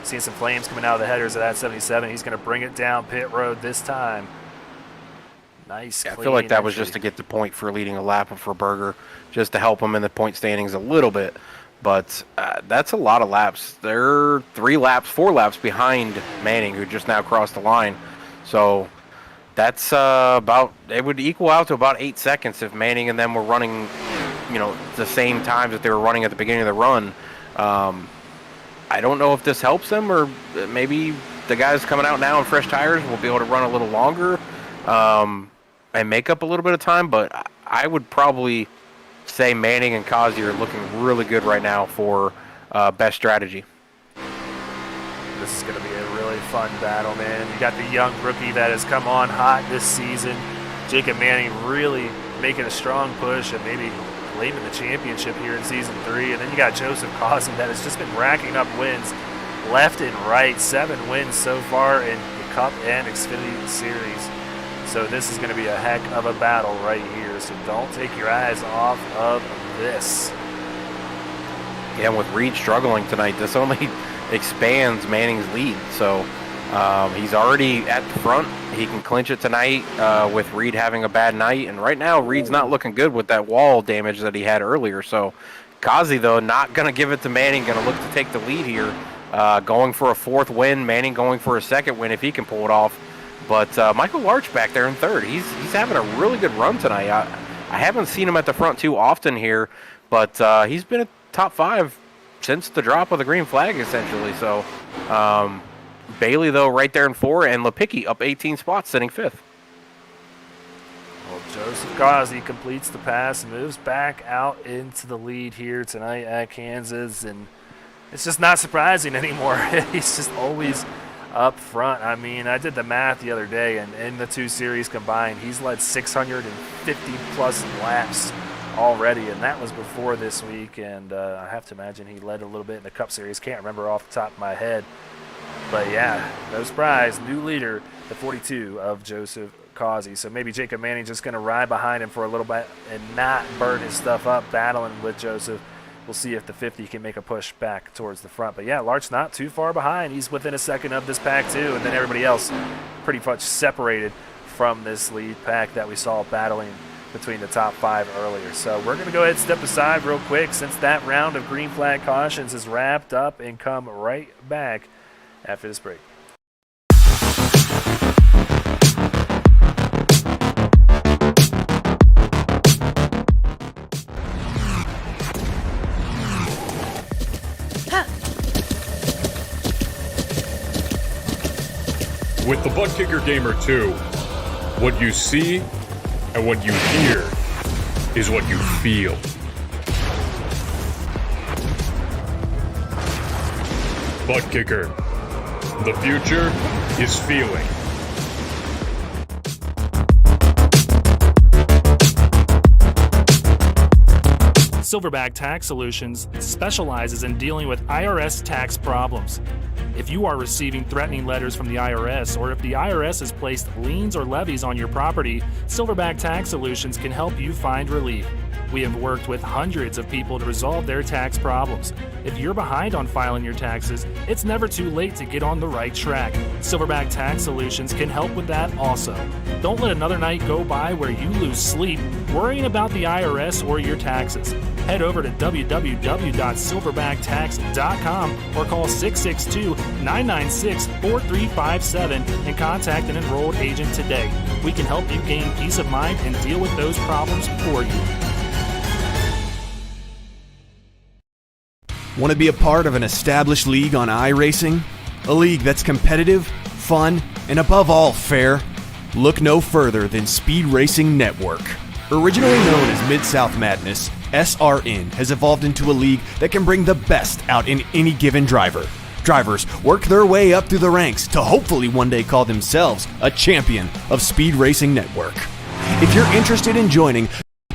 seeing some flames coming out of the headers of that 77. He's going to bring it down pit road this time. Nice. Yeah, I feel like that was just to get the point for leading a lap for Berger, just to help him in the point standings a little bit. But that's a lot of laps. They're 4 laps behind Manning, who just now crossed the line. So that's it would equal out to about 8 seconds if Manning and them were running, the same times that they were running at the beginning of the run. I don't know if this helps them, or maybe the guys coming out now in fresh tires will be able to run a little longer and make up a little bit of time. But I would probably say Manning and Kazi are looking really good right now for best strategy. This is going to be a really fun battle, man. You got the young rookie that has come on hot this season. Jacob Manning really making a strong push and maybe late in the championship here in Season 3. And then you got Joseph Causey that has just been racking up wins left and right. 7 wins so far in the Cup and Xfinity Series. So this is going to be a heck of a battle right here. So don't take your eyes off of this. Yeah, and with Reed struggling tonight, this only expands Manning's lead. So he's already at the front. He can clinch it tonight with Reed having a bad night. And right now, Reed's not looking good with that wall damage that he had earlier. So Kazi, though, not going to give it to Manning. Going to look to take the lead here. Going for a 4th win. Manning going for a 2nd win if he can pull it off. But Michael Larch back there in 3rd. He's having a really good run tonight. I haven't seen him at the front too often here, but he's been a top 5 since the drop of the green flag, essentially. So Bailey, though, right there in 4, and Lipicki up 18 spots, sitting 5th. Well, Joseph Causey completes the pass, moves back out into the lead here tonight at Kansas, and it's just not surprising anymore. He's just always up front. I mean, I did the math the other day, and in the 2 series combined, he's led 650-plus laps already, and that was before this week. And I have to imagine he led a little bit in the Cup Series. Can't remember off the top of my head. But, yeah, no surprise, new leader, the 42 of Joseph Causey. So maybe Jacob Manning just going to ride behind him for a little bit and not burn his stuff up battling with Joseph. We'll see if the 50 can make a push back towards the front. But, yeah, Larch's not too far behind. He's within a second of this pack, too. And then everybody else pretty much separated from this lead pack that we saw battling between the top 5 earlier. So we're going to go ahead and step aside real quick since that round of green flag cautions is wrapped up and come right back after this break. With the Butt Kicker Gamer 2, what you see and what you hear is what you feel. Butt Kicker. The future is feeling. Silverback Tax Solutions specializes in dealing with IRS tax problems. If you are receiving threatening letters from the IRS, or if the IRS has placed liens or levies on your property, Silverback Tax Solutions can help you find relief. We have worked with hundreds of people to resolve their tax problems. If you're behind on filing your taxes, it's never too late to get on the right track. Silverback Tax Solutions can help with that also. Don't let another night go by where you lose sleep worrying about the IRS or your taxes. Head over to www.silverbacktx.com or call 662-996-4357 and contact an enrolled agent today. We can help you gain peace of mind and deal with those problems for you. Want to be a part of an established league on iRacing? A league that's competitive, fun, and above all fair? Look no further than Speed Racing Network. Originally known as Mid-South Madness, SRN has evolved into a league that can bring the best out in any given driver. Drivers work their way up through the ranks to hopefully one day call themselves a champion of Speed Racing Network. If you're interested in joining,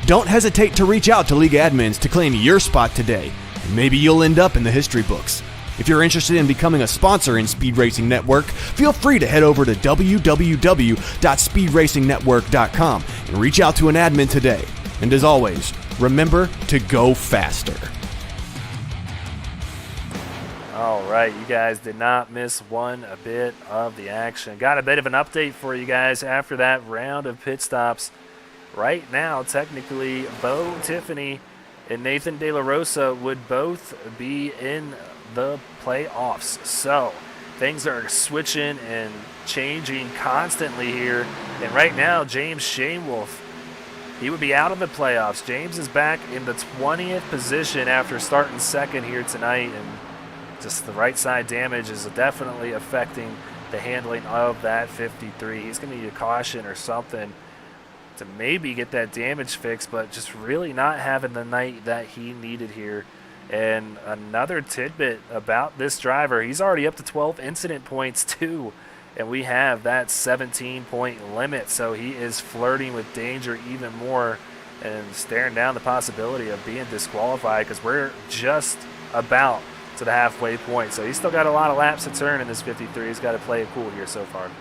don't hesitate to reach out to league admins to claim your spot today, and maybe you'll end up in the history books. If you're interested in becoming a sponsor in Speed Racing Network, feel free to head over to www.speedracingnetwork.com and reach out to an admin today. And as always, remember to go faster. All right, you guys did not miss one bit of the action. Got a bit of an update for you guys after that round of pit stops. Right now, technically, Bo Tiffany and Nathan De La Rosa would both be in the playoffs. So things are switching and changing constantly here. And right now, James Shanewolf, he would be out of the playoffs. James is back in the 20th position after starting second here tonight. And just the right side damage is definitely affecting the handling of that 53. He's going to need a caution or something to maybe get that damage fixed, but just really not having the night that he needed here. And another tidbit about this driver, he's already up to 12 incident points too, and we have that 17-point limit, so he is flirting with danger even more and staring down the possibility of being disqualified because we're just about to the halfway point. So he's still got a lot of laps to turn in this 53. He's got to play it cool here so far.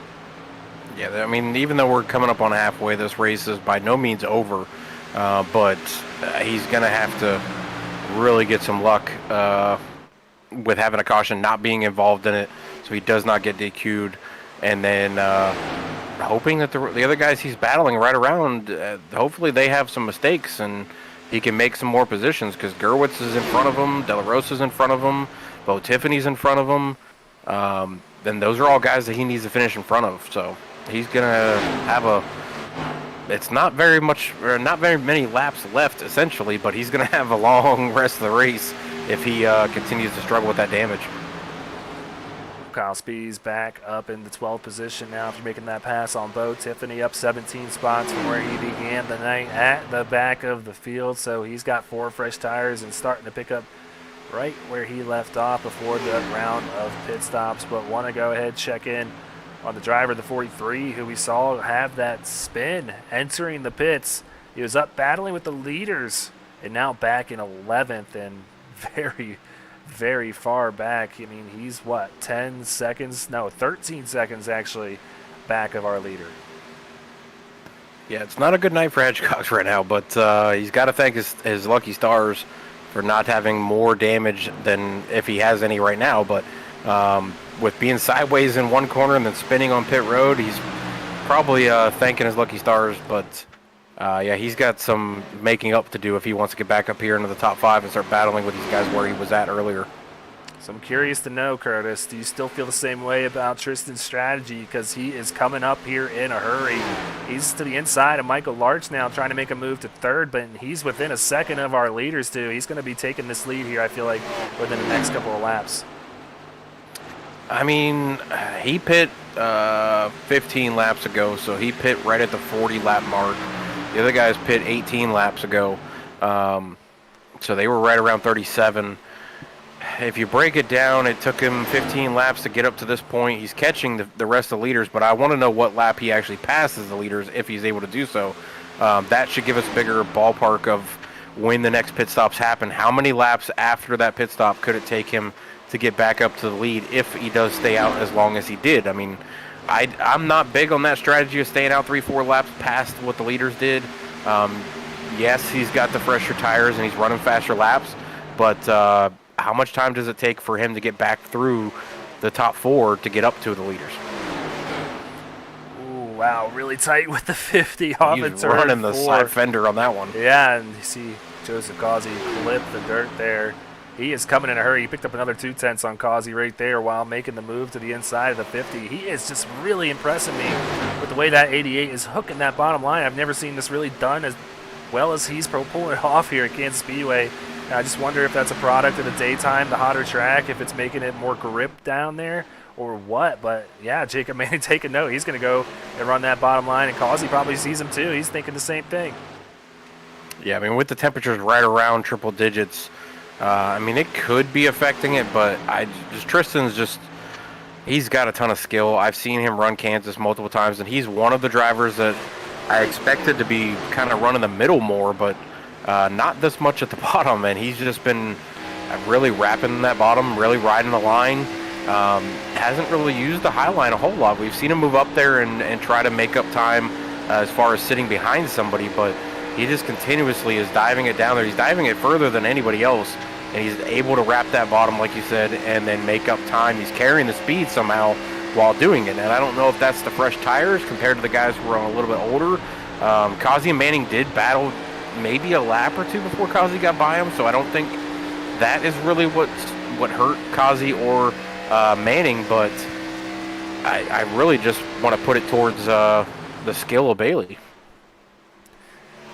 Yeah, I mean, even though we're coming up on halfway, this race is by no means over, but he's going to have to really get some luck with having a caution not being involved in it so he does not get DQ'd, and then hoping that the other guys he's battling right around, hopefully they have some mistakes and he can make some more positions because Gerwitz is in front of him, De La Rosa's in front of him, Bo Tiffany's in front of him. Then those are all guys that he needs to finish in front of, so he's going to have it's not very many laps left, essentially, but he's going to have a long rest of the race if he continues to struggle with that damage. Kyle Speed's back up in the 12th position now after making that pass on Bo Tiffany, up 17 spots from where he began the night at the back of the field. So he's got 4 fresh tires and starting to pick up right where he left off before the round of pit stops. But want to go ahead and check in on the driver, the 43, who we saw have that spin entering the pits. He was up battling with the leaders and now back in 11th and very, very far back. I mean, he's 13 seconds actually back of our leader. Yeah, it's not a good night for Hedgecox right now, but he's got to thank his lucky stars for not having more damage than if he has any right now. But with being sideways in one corner and then spinning on pit road, he's probably thanking his lucky stars. But yeah, he's got some making up to do if he wants to get back up here into the top 5 and start battling with these guys where he was at earlier. So I'm curious to know, Curtis, do you still feel the same way about Tristan's strategy? Because he is coming up here in a hurry. He's to the inside of Michael Larch now trying to make a move to 3rd, but he's within a second of our leaders too. He's going to be taking this lead here, I feel like, within the next couple of laps. I mean, he pit 15 laps ago, so he pit right at the 40-lap mark. The other guys pit 18 laps ago, so they were right around 37. If you break it down, it took him 15 laps to get up to this point. He's catching the rest of the leaders, but I want to know what lap he actually passes the leaders if he's able to do so. That should give us a bigger ballpark of when the next pit stops happen. How many laps after that pit stop could it take him to get back up to the lead if he does stay out as long as he did? I mean, I'm not big on that strategy of staying out 3-4 laps past what the leaders did. Yes, he's got the fresher tires and he's running faster laps, but how much time does it take for him to get back through the top 4 to get up to the leaders? Ooh, wow, really tight with the 50 off He's at turn running the 4. side fender on that one. Yeah, and you see Joseph Causey clip the dirt there. He is coming in a hurry. He picked up another 2/10 on Causey right there while making the move to the inside of the 50. He is just really impressing me with the way that 88 is hooking that bottom line. I've never seen this really done as well as he's pulling it off here at Kansas Speedway. And I just wonder if that's a product of the daytime, the hotter track, if it's making it more grip down there, or what. But, yeah, Jacob Manning taking note. He's going to go and run that bottom line, and Causey probably sees him too. He's thinking the same thing. Yeah, I mean, with the temperatures right around triple digits, I mean, it could be affecting it, but Tristan's just, he's got a ton of skill. I've seen him run Kansas multiple times, and he's one of the drivers that I expected to be kind of running the middle more, but not this much at the bottom, and he's just been really wrapping that bottom, really riding the line. Hasn't really used the high line a whole lot. We've seen him move up there and try to make up time as far as sitting behind somebody, but he just continuously is diving it down there. He's diving it further than anybody else, and he's able to wrap that bottom, like you said, and then make up time. He's carrying the speed somehow while doing it, and I don't know if that's the fresh tires compared to the guys who are a little bit older. Causey and Manning did battle maybe a lap or two before Causey got by him, so I don't think that is really what hurt Causey or Manning, but I really just want to put it towards the skill of Bailey.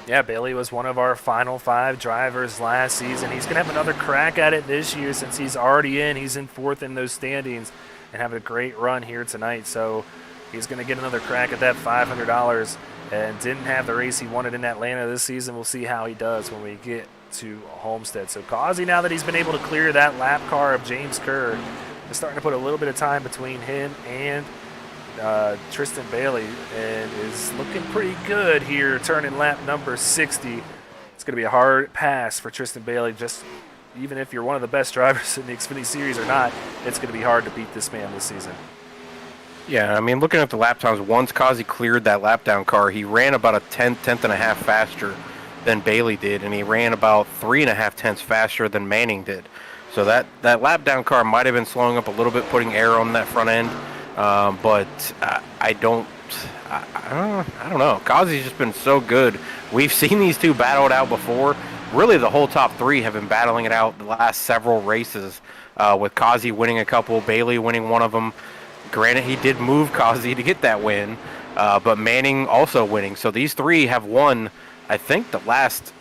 Yeah, Bailey was one of our final 5 drivers last season. He's going to have another crack at it this year since he's already in. He's in 4th in those standings and having a great run here tonight. So he's going to get another crack at that $500 and didn't have the race he wanted in Atlanta this season. We'll see how he does when we get to Homestead. So Causey, now that he's been able to clear that lap car of James Kerr, is starting to put a little bit of time between him and Tristan Bailey, and is looking pretty good here, turning lap number 60. It's going to be a hard pass for Tristan Bailey. Just even if you're one of the best drivers in the Xfinity Series or not, it's going to be hard to beat this man this season. Yeah, I mean, looking at the lap times, once Causey cleared that lap down car, he ran about a tenth and a half faster than Bailey did, and he ran about 3.5 tenths faster than Manning did. So that lap down car might have been slowing up a little bit, putting air on that front end. But I don't know. Causey's just been so good. We've seen these two battle it out before. Really, the whole top 3 have been battling it out the last several races, with Causey winning a couple, Bailey winning one of them. Granted, he did move Causey to get that win, but Manning also winning. So these 3 have won, I think, the last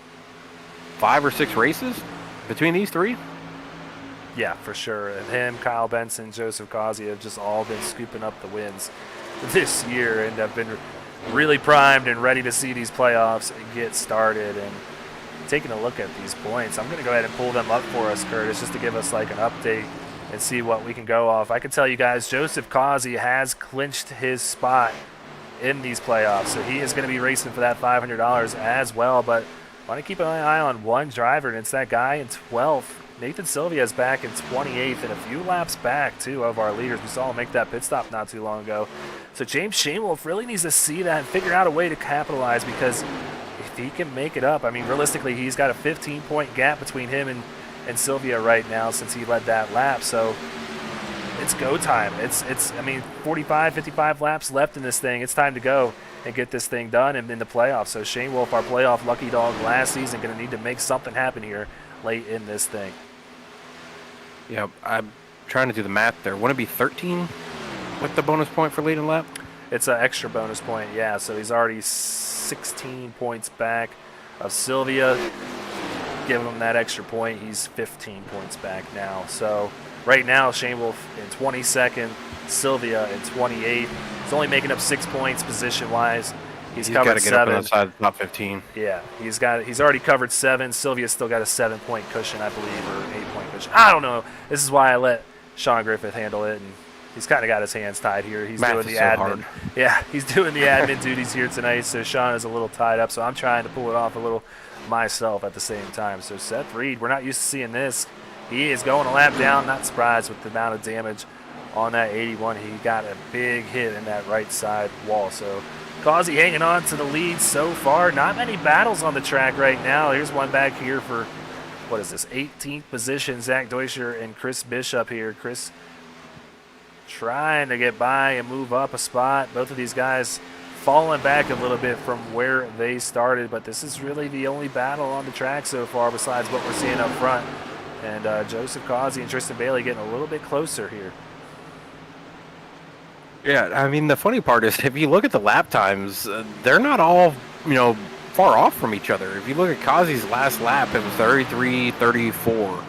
5 or 6 races between these 3. Yeah, for sure. And him, Kyle Benson, Joseph Causey have just all been scooping up the wins this year and have been really primed and ready to see these playoffs get started. And taking a look at these points, I'm going to go ahead and pull them up for us, Curtis, just to give us like an update and see what we can go off. I can tell you guys, Joseph Causey has clinched his spot in these playoffs, so he is going to be racing for that $500 as well. But I want to keep an eye on one driver, and it's that guy in 12th. Nathan Sylvia is back in 28th and a few laps back, too, of our leaders. We saw him make that pit stop not too long ago. So James Shanewolf really needs to see that and figure out a way to capitalize, because if he can make it up, I mean, realistically, he's got a 15-point gap between him and Sylvia right now since he led that lap. So it's go time. I mean, 45, 55 laps left in this thing. It's time to go and get this thing done and in the playoffs. So Shane Wolf, our playoff lucky dog last season, going to need to make something happen here late in this thing. Yeah, I'm trying to do the math there. Wouldn't it be 13 with the bonus point for leading lap? It's an extra bonus point, yeah. So he's already 16 points back of Sylvia. Giving him that extra point, he's 15 points back now. So right now, Shane Wolf in 22nd, Sylvia in 28th. He's only making up 6 points position-wise. He's covered 7. He's got to get up inside the top 15. Yeah, he's already covered 7. Sylvia's still got a 7-point cushion, I believe, or an 8-point cushion. I don't know. This is why I let Sean Griffith handle it, and he's kind of got his hands tied here. He's Math doing the is so admin. hard. Yeah, he's doing the admin duties here tonight, so Sean is a little tied up. So I'm trying to pull it off a little myself at the same time. So Seth Reed, we're not used to seeing this. He is going a lap down. Not surprised with the amount of damage on that 81. He got a big hit in that right side wall. So Causey hanging on to the lead so far. Not many battles on the track right now. Here's one back here for, what is this, 18th position. Zach Deutscher and Chris Bishop here. Chris trying to get by and move up a spot. Both of these guys falling back a little bit from where they started, but this is really the only battle on the track so far besides what we're seeing up front. And Joseph Causey and Tristan Bailey getting a little bit closer here. Yeah, I mean, the funny part is if you look at the lap times, they're not all, far off from each other. If you look at Causey's last lap, it was 33, 34.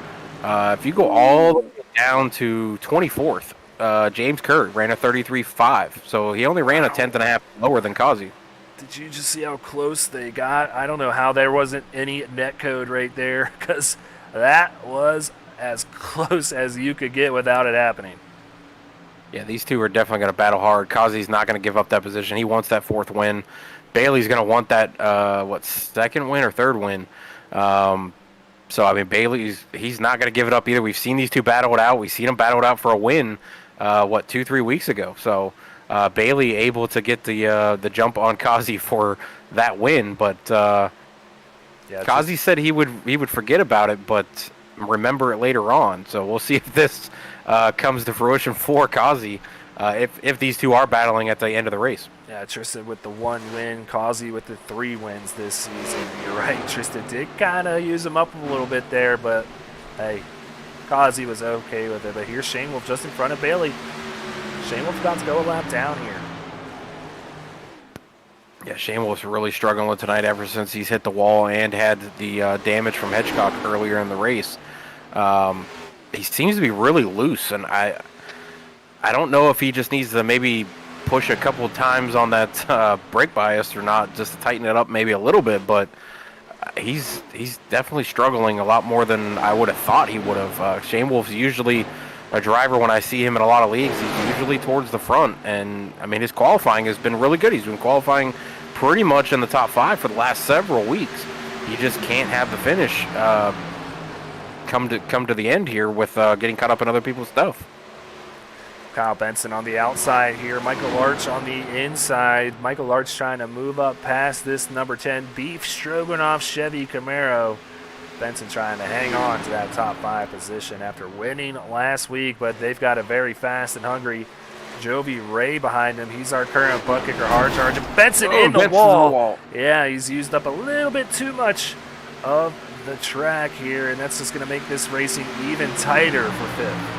If you go all the way down to 24th, James Kerr ran a 33.5, so he only ran a tenth and a half lower than Kazi. Did you just see how close they got? I don't know how there wasn't any net code right there, because that was as close as you could get without it happening. Yeah, these two are definitely going to battle hard. Kazi's not going to give up that position. He wants that 4th win. Bailey's going to want that, 2nd win or 3rd win. So, I mean, he's not going to give it up either. We've seen these two battle it out. We've seen them battle it out for a win, 2-3 weeks ago. So, Bailey able to get the jump on Kazi for that win. But Kazi said he would forget about it, but remember it later on. So, we'll see if this comes to fruition for Kazi if these two are battling at the end of the race. Yeah, Tristan with the 1 win, Kazi with the 3 wins this season. You're right, Tristan did kind of use him up a little bit there, but hey, Kazi was okay with it. But here's Shane Wolf just in front of Bailey. Shane Wolf about to go a lap down here. Yeah, Shane Wolf's really struggling tonight ever since he's hit the wall and had the damage from Hitchcock earlier in the race. He seems to be really loose, and I don't know if he just needs to maybe push a couple of times on that brake bias or not, just to tighten it up maybe a little bit, but he's definitely struggling a lot more than I would have thought he would have. Shane Wolf's usually a driver, when I see him in a lot of leagues, he's usually towards the front, and I mean his qualifying has been really good. He's been qualifying pretty much in the top 5 for the last several weeks. He just can't have the finish come to the end here with getting caught up in other people's stuff. Kyle Benson on the outside here. Michael Larch on the inside. Michael Larch trying to move up past this number 10 Beef Stroganoff Chevy Camaro. Benson trying to hang on to that top 5 position after winning last week, but they've got a very fast and hungry Jovi Ray behind him. He's our current butt kicker, hard charge. Benson in the wall. Yeah, he's used up a little bit too much of the track here, and that's just going to make this racing even tighter for 5th.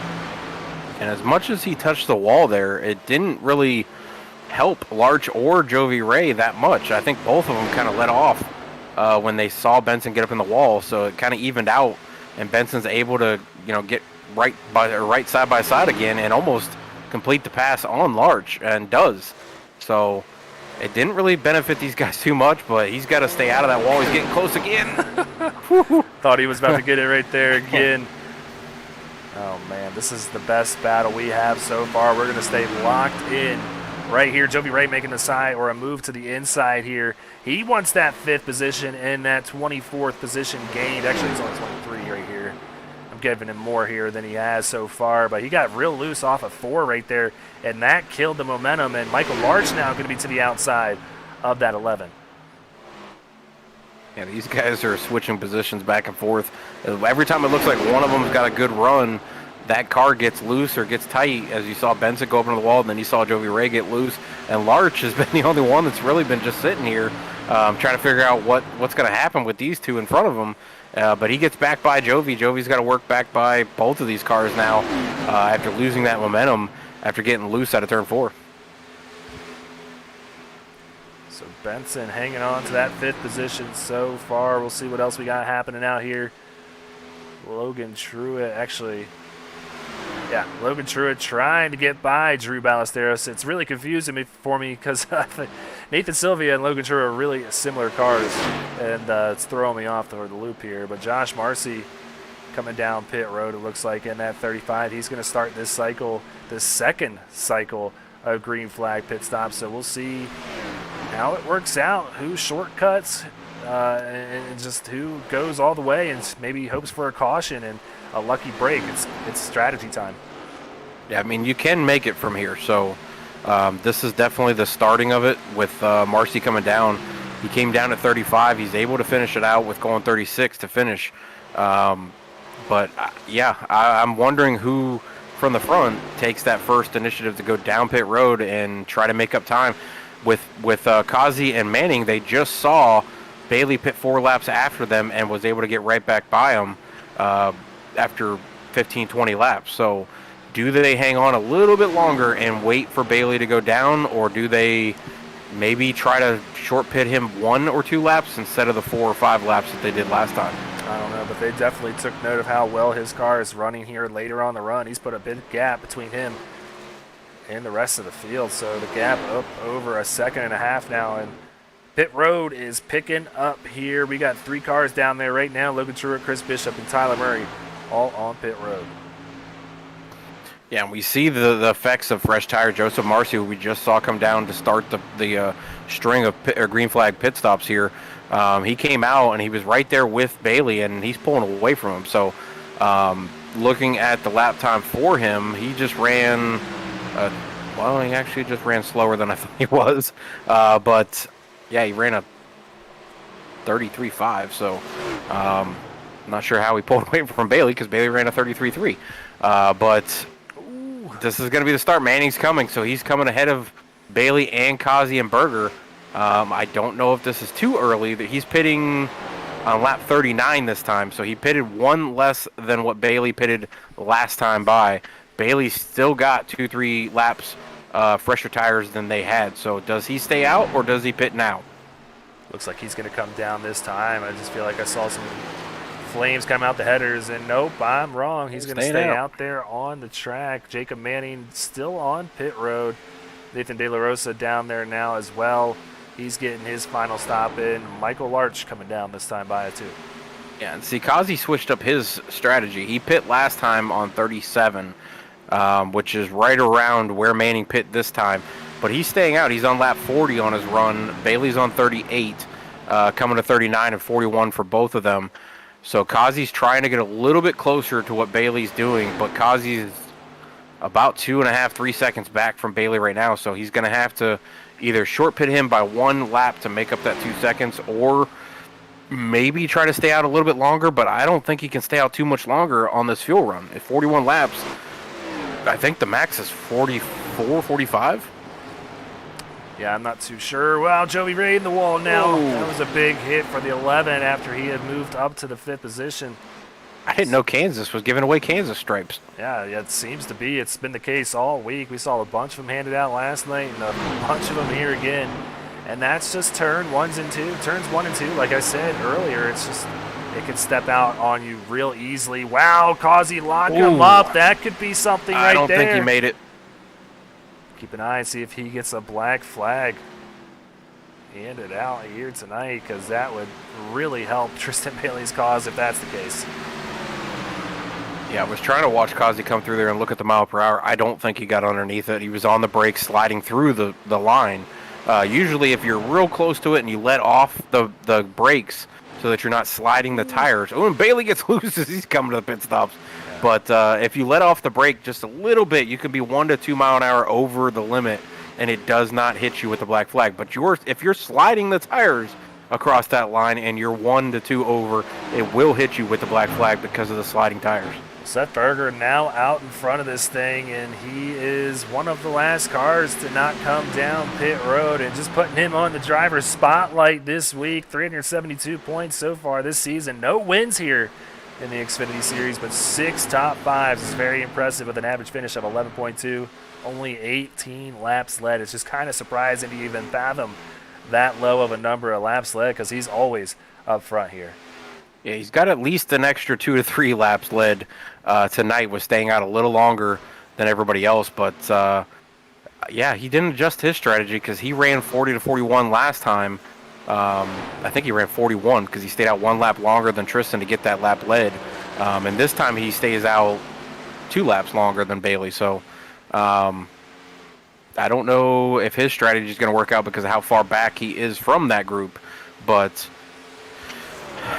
And as much as he touched the wall there, it didn't really help Larch or Jovi Ray that much. I think both of them kind of let off when they saw Benson get up in the wall, so it kind of evened out, and Benson's able to, get right side by side again and almost complete the pass on Larch, and does. So it didn't really benefit these guys too much, but he's got to stay out of that wall. He's getting close again. Thought he was about to get it right there again. Oh, man, this is the best battle we have so far. We're going to stay locked in right here. Jovi Ray making the side or a move to the inside here. He wants that 5th position and that 24th position gained. Actually, he's only 23 right here. I'm giving him more here than he has so far, but he got real loose off of 4 right there, and that killed the momentum, and Michael Larch now going to be to the outside of that 11. Yeah, these guys are switching positions back and forth. Every time it looks like one of them's got a good run, that car gets loose or gets tight, as you saw Benson go up into the wall, and then you saw Jovi Ray get loose. And Larch has been the only one that's really been just sitting here trying to figure out what's going to happen with these two in front of him. But he gets back by Jovi. Jovi's got to work back by both of these cars now after losing that momentum after getting loose out of turn 4. So Benson hanging on to that 5th position so far. We'll see what else we got happening out here. Logan Truitt Logan Truitt trying to get by Drew Ballesteros. It's really confusing for me because Nathan Sylvia and Logan Truitt are really similar cars, and it's throwing me off the loop here. But Josh Marcy coming down pit road, it looks like, in that 35. He's going to start this cycle, the 2nd cycle of green flag pit stops. So we'll see how it works out, who shortcuts and just who goes all the way and maybe hopes for a caution and a lucky break. It's strategy time. Yeah, I mean, you can make it from here. So this is definitely the starting of it with Marcy coming down. He came down at 35. He's able to finish it out with going 36 to finish. But I'm wondering who from the front takes that first initiative to go down pit road and try to make up time. With Kazi and Manning, they just saw Bailey pit 4 laps after them and was able to get right back by them after 15, 20 laps. So do they hang on a little bit longer and wait for Bailey to go down, or do they maybe try to short pit him 1 or 2 laps instead of the 4 or 5 laps that they did last time? I don't know, but they definitely took note of how well his car is running here later on the run. He's put a big gap between him in the rest of the field. So the gap up over a second and a half now, and pit road is picking up here. We got 3 cars down there right now. Logan Truitt, Chris Bishop, and Tyler Murray all on pit road. Yeah, and we see the effects of fresh tire. Joseph Marcy, who we just saw come down to start the string of green flag pit stops here. He came out and he was right there with Bailey, and he's pulling away from him. So looking at the lap time for him, he just ran, well, he actually just ran slower than I thought he was. But, yeah, he ran a 33.5. So I'm not sure how he pulled away from Bailey because Bailey ran a 33.3. But this is going to be the start. Manning's coming, so he's coming ahead of Bailey and Kazi and Berger. I don't know if this is too early. That he's pitting on lap 39 this time, so he pitted 1 less than what Bailey pitted last time by. Bailey still got 2-3 laps fresher tires than they had. So does he stay out or does he pit now? Looks like he's going to come down this time. I just feel like I saw some flames come out the headers, and nope, I'm wrong. He's going to stay out there on the track. Jacob Manning still on pit road. Nathan De La Rosa down there now as well. He's getting his final stop in. Michael Larch coming down this time by it too. Yeah, and see, Kazi switched up his strategy. He pit last time on 37, which is right around where Manning pit this time. But he's staying out. He's on lap 40 on his run. Bailey's on 38, coming to 39 and 41 for both of them. So Kazi's trying to get a little bit closer to what Bailey's doing, but Kazi's about 2.5, 3 seconds back from Bailey right now. So he's going to have to either short pit him by 1 lap to make up that 2 seconds, or maybe try to stay out a little bit longer, but I don't think he can stay out too much longer on this fuel run. At 41 laps, I think the max is 44, 45. Yeah, I'm not too sure. Wow, Joey Ray in the wall now. Whoa. That was a big hit for the 11 after he had moved up to the 5th position. I didn't know Kansas was giving away Kansas stripes. Yeah, it seems to be. It's been the case all week. We saw a bunch of them handed out last night and a bunch of them here again. And that's just turns 1 and 2. Like I said earlier, it's just, it can step out on you real easily. Wow, Kazi locked him up. That could be something right there. I don't think he made it. Keep an eye and see if he gets a black flag handed out here tonight, because that would really help Tristan Bailey's cause if that's the case. Yeah, I was trying to watch Kazi come through there and look at the mile per hour. I don't think he got underneath it. He was on the brakes sliding through the line. Usually if you're real close to it and you let off the brakes so that you're not sliding the tires. Oh, and Bailey gets loose as he's coming to the pit stops. Yeah. But if you let off the brake just a little bit, you can be 1 to 2 mile an hour over the limit, and it does not hit you with the black flag. But if you're sliding the tires across that line and you're 1 to 2 over, it will hit you with the black flag because of the sliding tires. Seth Berger now out in front of this thing, and he is one of the last cars to not come down pit road, and just putting him on the driver's spotlight this week. 372 points so far this season. No wins here in the Xfinity Series, but 6 top 5s is very impressive with an average finish of 11.2. Only 18 laps led. It's just kind of surprising to even fathom that low of a number of laps led, because he's always up front here. Yeah, he's got at least an extra 2 to 3 laps led tonight, with staying out a little longer than everybody else. But, yeah, he didn't adjust his strategy because he ran 40 to 41 last time. I think he ran 41 because he stayed out 1 lap longer than Tristan to get that lap led. And this time he stays out 2 laps longer than Bailey. So I don't know if his strategy is going to work out because of how far back he is from that group. But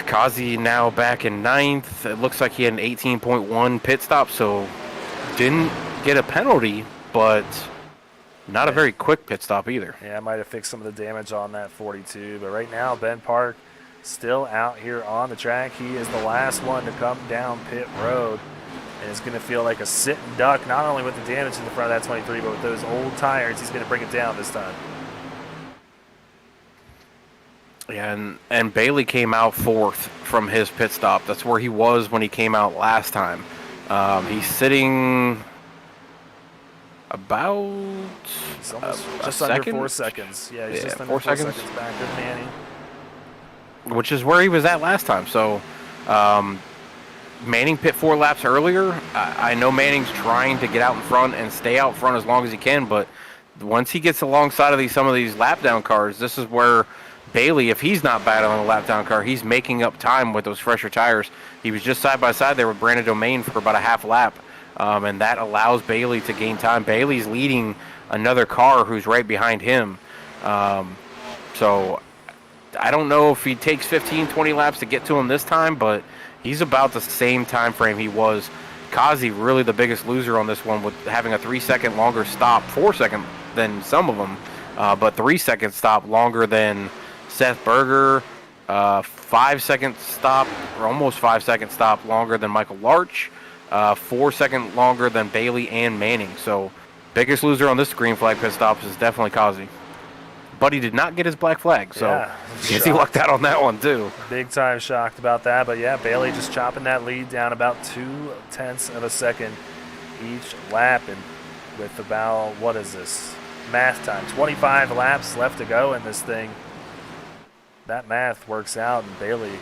Kazi now back in 9th. It looks like he had an 18.1 pit stop, so didn't get a penalty, but not a very quick pit stop either. Yeah, I might have fixed some of the damage on that 42, but right now Ben Park still out here on the track. He is the last one to come down pit road, and it's going to feel like a sit and duck, not only with the damage in the front of that 23, but with those old tires. He's going to bring it down this time. Yeah, and Bailey came out 4th from his pit stop. That's where he was when he came out last time. He's sitting about he's almost just under under 4 seconds. Yeah, he's just under 4 seconds back of Manning. Which is where he was at last time. So Manning pit 4 laps earlier. I know Manning's trying to get out in front and stay out front as long as he can, but once he gets alongside of some of these lap down cars, this is where Bailey, if he's not battling a lap down car, he's making up time with those fresher tires. He was just side by side there with Brandon Domain for about a half lap, and that allows Bailey to gain time. Bailey's leading another car who's right behind him. So I don't know if he takes 15, 20 laps to get to him this time, but he's about the same time frame he was. Kazi really the biggest loser on this one with having a 3-second longer stop, 4-second than some of them, but 3-second stop longer than Seth Berger, 5-second stop, or almost 5-second stop longer than Michael Larch, 4-second longer than Bailey and Manning. So biggest loser on this green flag pit stops is definitely Kazi. But he did not get his black flag, so I guess he lucked out on that one too. Big time shocked about that, but yeah, Bailey just chopping that lead down about 0.2 of a second each lap, and with about, what is this, math time, 25 laps left to go in this thing. That math works out, and Bailey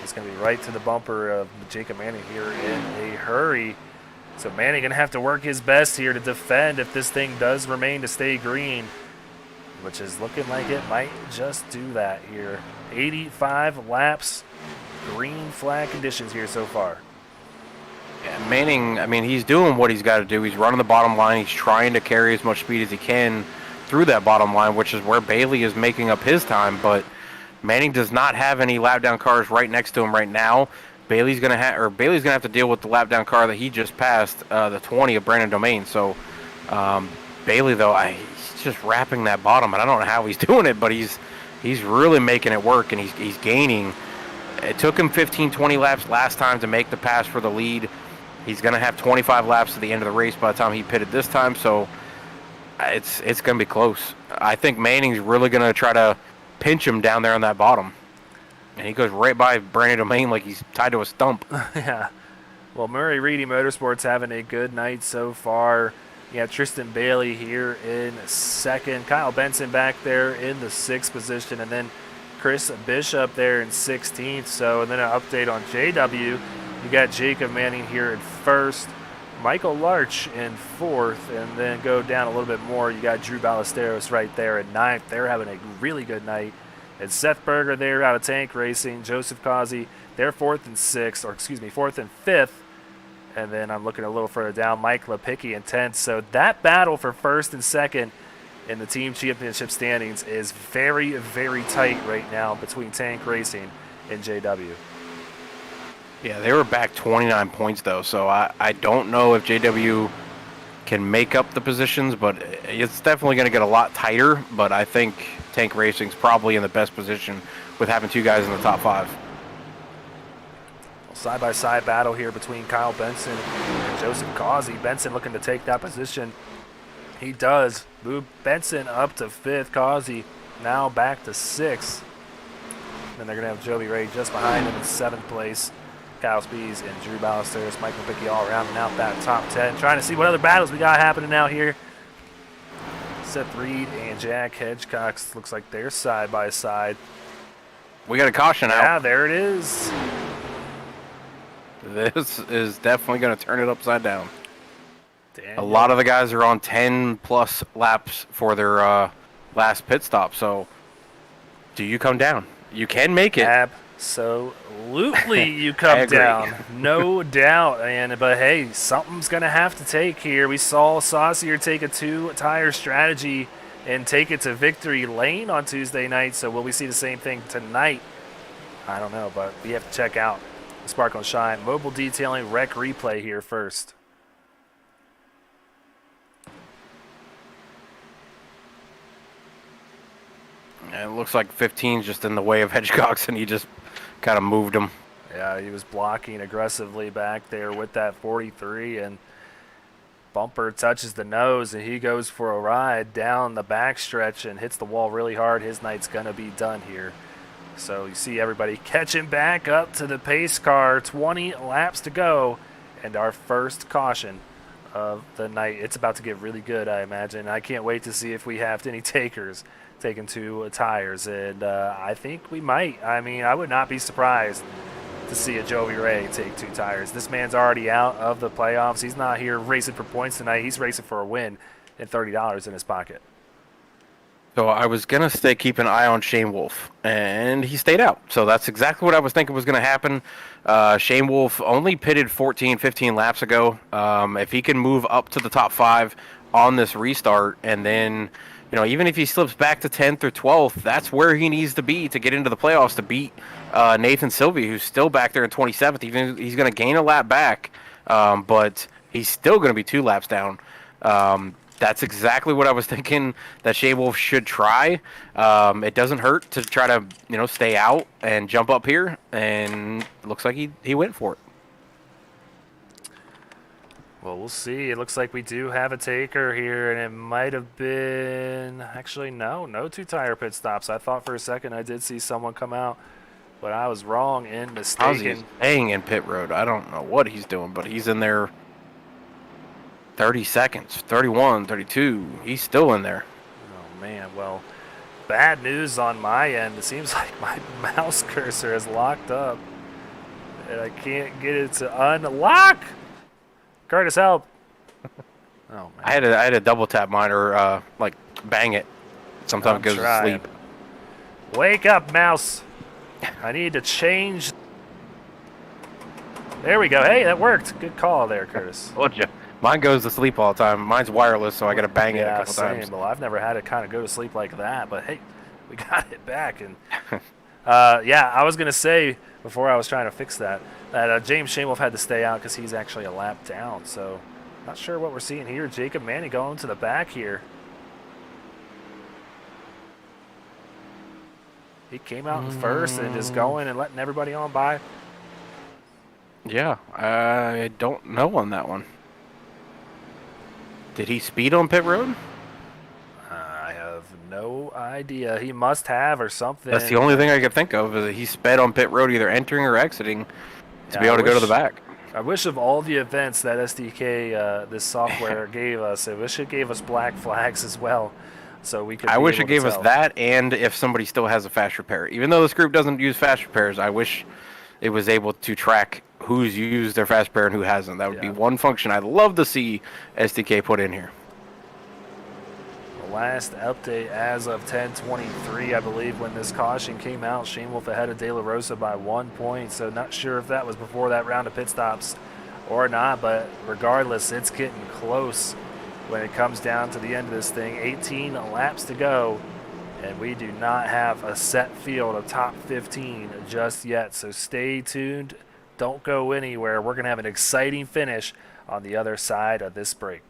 is going to be right to the bumper of Jacob Manning here in a hurry. So Manning going to have to work his best here to defend if this thing does remain to stay green, which is looking like it might just do that here. 85 laps, green flag conditions here so far. Yeah, Manning, I mean, he's doing what he's got to do. He's running the bottom line. He's trying to carry as much speed as he can through that bottom line, which is where Bailey is making up his time. But Manning does not have any lap down cars right next to him right now. Bailey's gonna have to deal with the lap down car that he just passed, the 20 of Brandon Domain. So Bailey, though, he's just wrapping that bottom, and I don't know how he's doing it, but he's really making it work, and he's gaining. It took him 15, 20 laps last time to make the pass for the lead. He's going to have 25 laps to the end of the race by the time he pitted this time, so it's going to be close. I think Manning's really going to try to pinch him down there on that bottom. And he goes right by Brandon Domain like he's tied to a stump. Yeah. Well, Murray Reedy Motorsports having a good night so far. Yeah, Tristan Bailey here in second. Kyle Benson back there in the 6th position. And then Chris Bishop there in 16th. So, and then an update on JW. You got Jacob Manning here in 1st. Michael Larch in 4th. And then go down a little bit more. You got Drew Ballesteros right there in 9th. They're having a really good night. And Seth Berger there out of Tank Racing. Joseph Kazi, they're 4th and 5th. And then I'm looking a little further down, Mike Lepicki in 10th. So that battle for 1st and 2nd in the team championship standings is very, very tight right now between Tank Racing and JW. Yeah, they were back 29 points, though, so I don't know if JW can make up the positions, but it's definitely going to get a lot tighter. But I think Tank Racing's probably in the best position with having 2 guys in the top 5. Side-by-side battle here between Kyle Benson and Joseph Causey. Benson looking to take that position. He does. Move Benson up to 5th. Causey now back to 6th. Then they're going to have Joby Ray just behind him in 7th place. Kyle Spees and Drew Ballesteros, Michael Pickey all rounding out that top 10. Trying to see what other battles we got happening out here. Seth Reed and Jack Hedgecock looks like they're side-by-side. We got a caution out. Yeah, there it is. This is definitely going to turn it upside down. Daniel. A lot of the guys are on 10-plus laps for their last pit stop, so do you come down? You can make it. Absolutely you come down. No doubt. But, hey, something's going to have to take here. We saw Saucier take a 2-tire strategy and take it to victory lane on Tuesday night, so will we see the same thing tonight? I don't know, but we have to check out Sparkle and Shine Mobile Detailing Rec Replay here first. And it looks like 15's just in the way of Hedgecox, and he just kind of moved him. Yeah, he was blocking aggressively back there with that 43, and bumper touches the nose, and he goes for a ride down the backstretch and hits the wall really hard. His night's going to be done here. So you see everybody catching back up to the pace car. 20 laps to go, and our first caution of the night. It's about to get really good, I imagine. I can't wait to see if we have any takers taking 2 tires, and I think we might. I mean, I would not be surprised to see a Joey Ray take 2 tires. This man's already out of the playoffs. He's not here racing for points tonight. He's racing for a win and $30 in his pocket. So I was going to keep an eye on Shane Wolf, and he stayed out. So that's exactly what I was thinking was going to happen. Shane Wolf only pitted 14, 15 laps ago. If he can move up to the top 5 on this restart, and then, even if he slips back to 10th or 12th, that's where he needs to be to get into the playoffs to beat Nathan Sylvie, who's still back there in 27th. Even he's going to gain a lap back, but he's still going to be 2 laps down. That's exactly what I was thinking that Shane Wolf should try. It doesn't hurt to try to, stay out and jump up here, and it looks like he went for it. Well, we'll see. It looks like we do have a taker here, and it might have been... Actually, no 2-tire pit stops. I thought for a second I did see someone come out, but I was wrong and mistaken. He's staying in pit road. I don't know what he's doing, but he's in there 30 seconds, 31, 32. He's still in there. Oh, man. Well, bad news on my end. It seems like my mouse cursor is locked up, and I can't get it to unlock. Curtis, help. Oh, man. I had a double tap mine or bang it. Sometimes it goes to sleep. Wake up, mouse. I need to change. There we go. Hey, that worked. Good call there, Curtis. Told you. Mine goes to sleep all the time. Mine's wireless, so I got to bang it a couple times. Well, I've never had it kind of go to sleep like that, but hey, we got it back. And I was going to say before I was trying to fix that James Shane Wolf had to stay out because he's actually a lap down. So not sure what we're seeing here. Jacob Manning going to the back here. He came out in first and is going and letting everybody on by. Yeah, I don't know on that one. Did he speed on pit road? I have no idea. He must have or something. That's the only thing I could think of, is that he sped on pit road either entering or exiting to be able to go to the back. I wish of all the events that SDK, this software gave us, I wish it gave us black flags as well. So we could. I wish it gave us that, and if somebody still has a fast repair. Even though this group doesn't use fast repairs, I wish it was able to track who's used their fast repair and who hasn't. That would be one function I'd love to see SDK put in here. The last update as of 10:23, I believe, when this caution came out, Shane Wolf ahead of De La Rosa by 1 point. So not sure if that was before that round of pit stops or not, but regardless, it's getting close when it comes down to the end of this thing. 18 laps to go, and we do not have a set field of top 15 just yet. So stay tuned. Don't go anywhere. We're going to have an exciting finish on the other side of this break.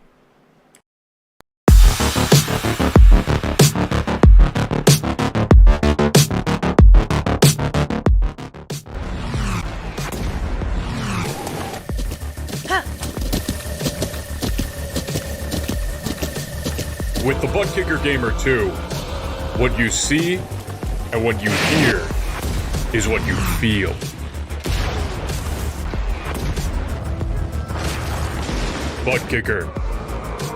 With the Butt Kicker Gamer 2, what you see and what you hear is what you feel. Butt Kicker.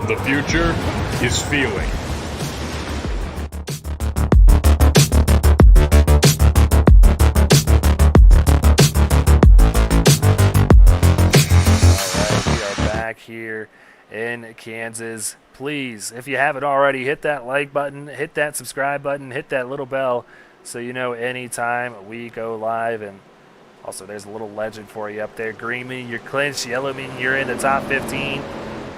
The future is feeling. All right, we are back here in Kansas. Please, if you haven't already, hit that like button, hit that subscribe button, hit that little bell so you know anytime we go live. And also, there's a little legend for you up there. Green meaning you're clinched, yellow meaning you're in the top 15,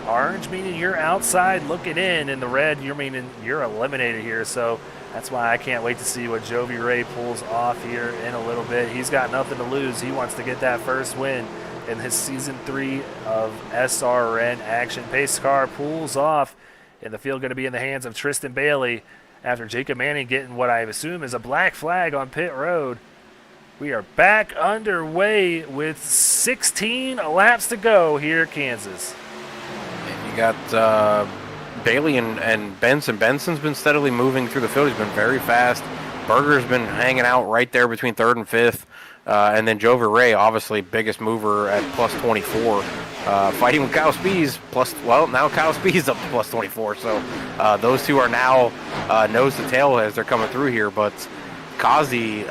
orange meaning you're outside looking in, and the red you're meaning you're eliminated here. So that's why I can't wait to see what Joey Ray pulls off here in a little bit. He's got nothing to lose. He wants to get that first win in his Season 3 of SRN action. Pace car pulls off, and the field going to be in the hands of Tristan Bailey after Jacob Manning getting what I assume is a black flag on pit road. We are back underway with 16 laps to go here at Kansas. And you got Bailey and Benson. Benson's been steadily moving through the field. He's been very fast. Berger's been hanging out right there between 3rd and 5th. And then Jover Ray, obviously biggest mover at plus 24. Fighting with Kyle Spees now Kyle Spees up to plus 24. So those two are now nose to tail as they're coming through here. But Kazi,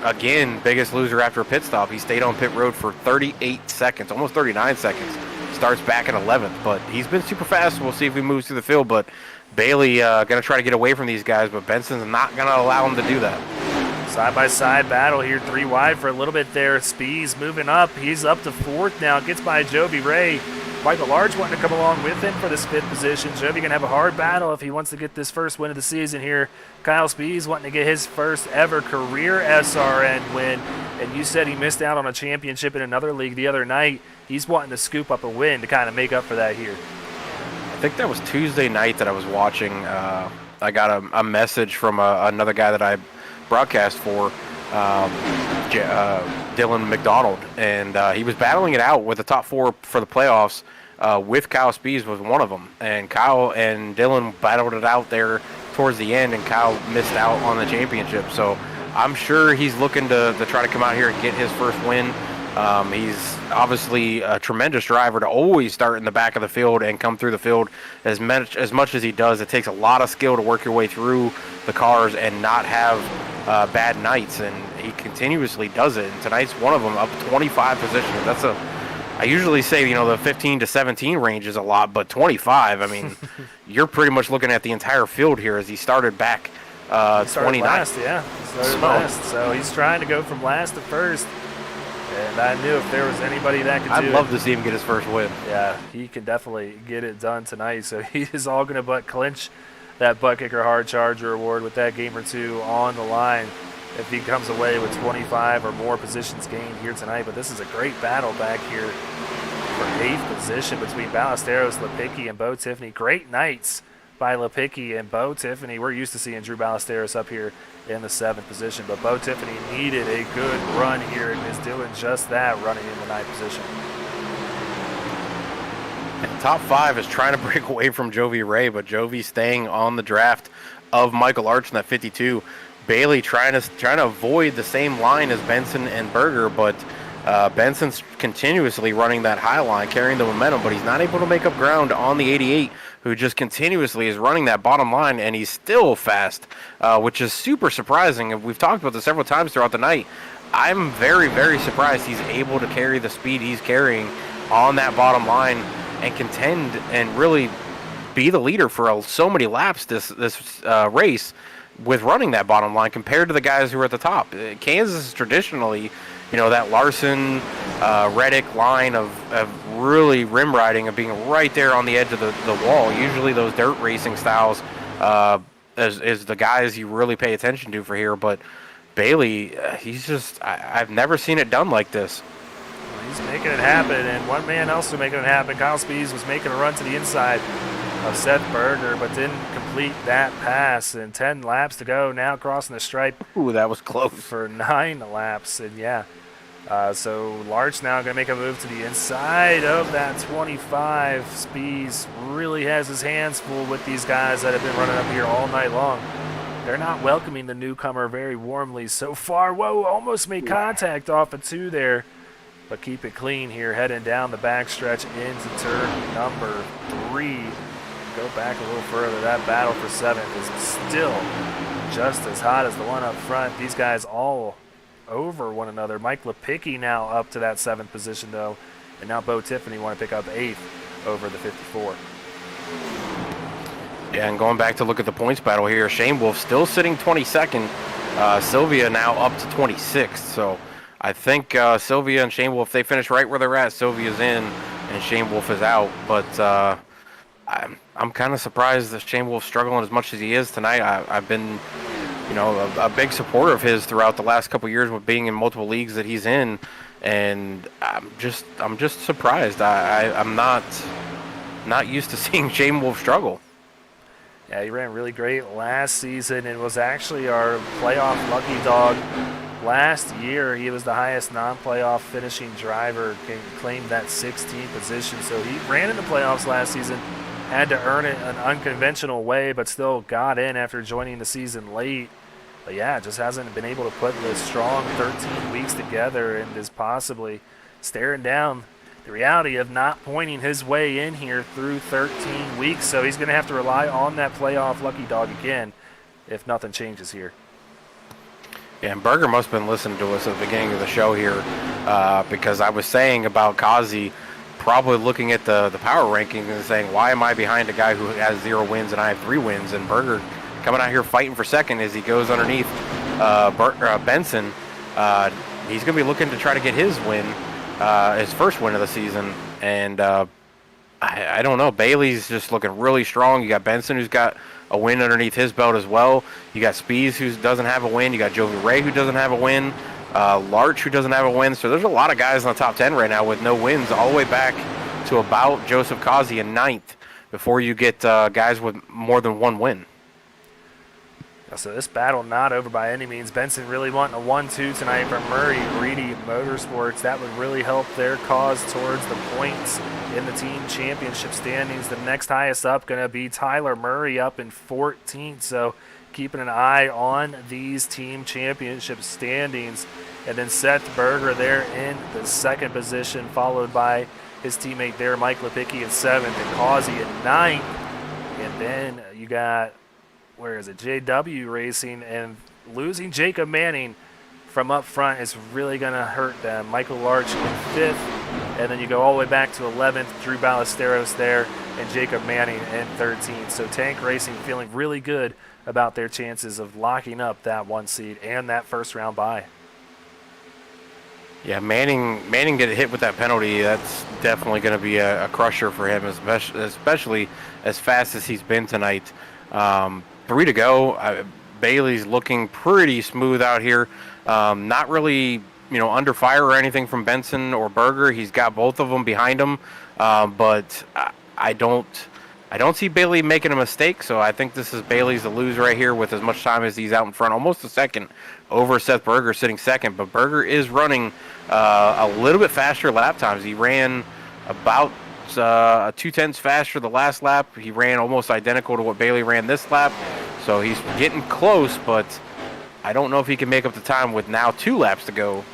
again, biggest loser after a pit stop. He stayed on pit road for 38 seconds, almost 39 seconds. Starts back in 11th, but he's been super fast. We'll see if he moves through the field, but Bailey going to try to get away from these guys, but Benson's not going to allow him to do that. Side-by-side battle here, 3 wide for a little bit there. Spees moving up. He's up to 4th now. Gets by Jovi Ray. Michael Large wanting to come along with him for this 5th position. Jovi going to have a hard battle if he wants to get this first win of the season here. Kyle Spees wanting to get his first ever career SRN win. And you said he missed out on a championship in another league the other night. He's wanting to scoop up a win to kind of make up for that here. I think that was Tuesday night that I was watching. I got a message from another guy that I broadcast for, Dylan McDonald, and he was battling it out with the top 4 for the playoffs. With Kyle Spees was one of them, and Kyle and Dylan battled it out there towards the end, and Kyle missed out on the championship. So I'm sure he's looking to try to come out here and get his first win. He's obviously a tremendous driver to always start in the back of the field and come through the field as much as he does. It takes a lot of skill to work your way through the cars and not have bad nights, and he continuously does it. And tonight's one of them, up 25 positions. I usually say, the 15 to 17 range is a lot, but 25, I mean, you're pretty much looking at the entire field here as he started back 29. Last, yeah. He started last, so he's trying to go from last to first. And I knew if there was anybody that could do it. I'd love to see him get his first win. Yeah, he can definitely get it done tonight. So he is all going to clinch that Butt Kicker Hard Charger award with that game or two on the line if he comes away with 25 or more positions gained here tonight. But this is a great battle back here for 8th position between Ballesteros, Lepicki, and Bo Tiffany. Great nights by Lepicki and Bo Tiffany. We're used to seeing Drew Ballesteros up here in the 7th position, but Bo Tiffany needed a good run here and is doing just that, running in the 9th position. And top 5 is trying to break away from Jovi Ray, but Jovi staying on the draft of Michael Arch in that 52. Bailey trying to avoid the same line as Benson and Berger, but Benson's continuously running that high line, carrying the momentum, but he's not able to make up ground on the 88, who just continuously is running that bottom line, and he's still fast, which is super surprising. We've talked about this several times throughout the night. I'm very, very surprised he's able to carry the speed he's carrying on that bottom line and contend and really be the leader for so many laps this race with running that bottom line compared to the guys who are at the top. Kansas is traditionally, that Larson, Reddick line of really rim riding, of being right there on the edge of the wall. Usually those dirt racing styles is the guys you really pay attention to for here. But Bailey, he's just, I've never seen it done like this. He's making it happen, and one man else who's making it happen, Kyle Spees, was making a run to the inside of Seth Berger, but didn't complete that pass. And 10 laps to go now, crossing the stripe. Ooh, that was close. For 9 laps, and yeah. So Larch now going to make a move to the inside of that 25. Spees really has his hands full with these guys that have been running up here all night long. They're not welcoming the newcomer very warmly so far. Whoa, almost made contact off of 2 there. But keep it clean here, heading down the backstretch into turn number 3. Go back a little further. That battle for 7th is still just as hot as the one up front. These guys all over one another. Mike Lepicki now up to that 7th position, though. And now Bo Tiffany want to pick up 8th over the 54. Yeah, and going back to look at the points battle here, Shane Wolf still sitting 22nd. Sylvia now up to 26th. So I think Sylvia and Shane Wolf, they finish right where they're at. Sylvia's in and Shane Wolf is out. But I'm kind of surprised that Shane Wolf's struggling as much as he is tonight. I've been, a big supporter of his throughout the last couple of years with being in multiple leagues that he's in, and I'm just surprised. I'm not used to seeing Shane Wolf struggle. Yeah, he ran really great last season and was actually our playoff lucky dog last year. He was the highest non-playoff finishing driver, claimed that 16th position. So he ran in the playoffs last season, had to earn it an unconventional way, but still got in after joining the season late. But yeah, just hasn't been able to put the strong 13 weeks together and is possibly staring down the reality of not pointing his way in here through 13 weeks. So he's going to have to rely on that playoff lucky dog again if nothing changes here. Yeah, and Berger must have been listening to us at the beginning of the show here, because I was saying about Kazi probably looking at the power rankings and saying, why am I behind a guy who has 0 wins and I have 3 wins? And Berger coming out here fighting for second as he goes underneath Benson. He's going to be looking to try to get his win, his first win of the season. And I don't know. Bailey's just looking really strong. You got Benson, who's got a win underneath his belt as well. You got Spees, who doesn't have a win. You got Jovi Ray, who doesn't have a win. Larch, who doesn't have a win. So there's a lot of guys in the top 10 right now with no wins, all the way back to about Joseph Kazi in 9th before you get guys with more than 1 win. So this battle not over by any means. Benson really wanting a 1-2 tonight from Murray. Reedy Motorsports, that would really help their cause towards the points in the team championship standings. The next highest up going to be Tyler Murray up in 14th. So keeping an eye on these team championship standings. And then Seth Berger there in the 2nd position, followed by his teammate there, Mike Lipicki in 7th, and Causey in 9th. And then you got, where is it, JW Racing, and losing Jacob Manning from up front is really going to hurt them. Michael Larch in 5th, and then you go all the way back to 11th, Drew Ballesteros there, and Jacob Manning in 13th. So Tank Racing feeling really good about their chances of locking up that 1 seed and that first round bye. Yeah, Manning getting hit with that penalty, that's definitely going to be a crusher for him, especially as fast as he's been tonight. 3 to go. Bailey's looking pretty smooth out here. Not really, under fire or anything from Benson or Berger. He's got both of them behind him, but I don't see Bailey making a mistake. So I think this is Bailey's to lose right here with as much time as he's out in front, almost a second over Seth Berger sitting 2nd. But Berger is running a little bit faster lap times. He ran about 2/10 faster the last lap. He ran almost identical to what Bailey ran this lap. So he's getting close, but I don't know if he can make up the time with now 2 laps to go.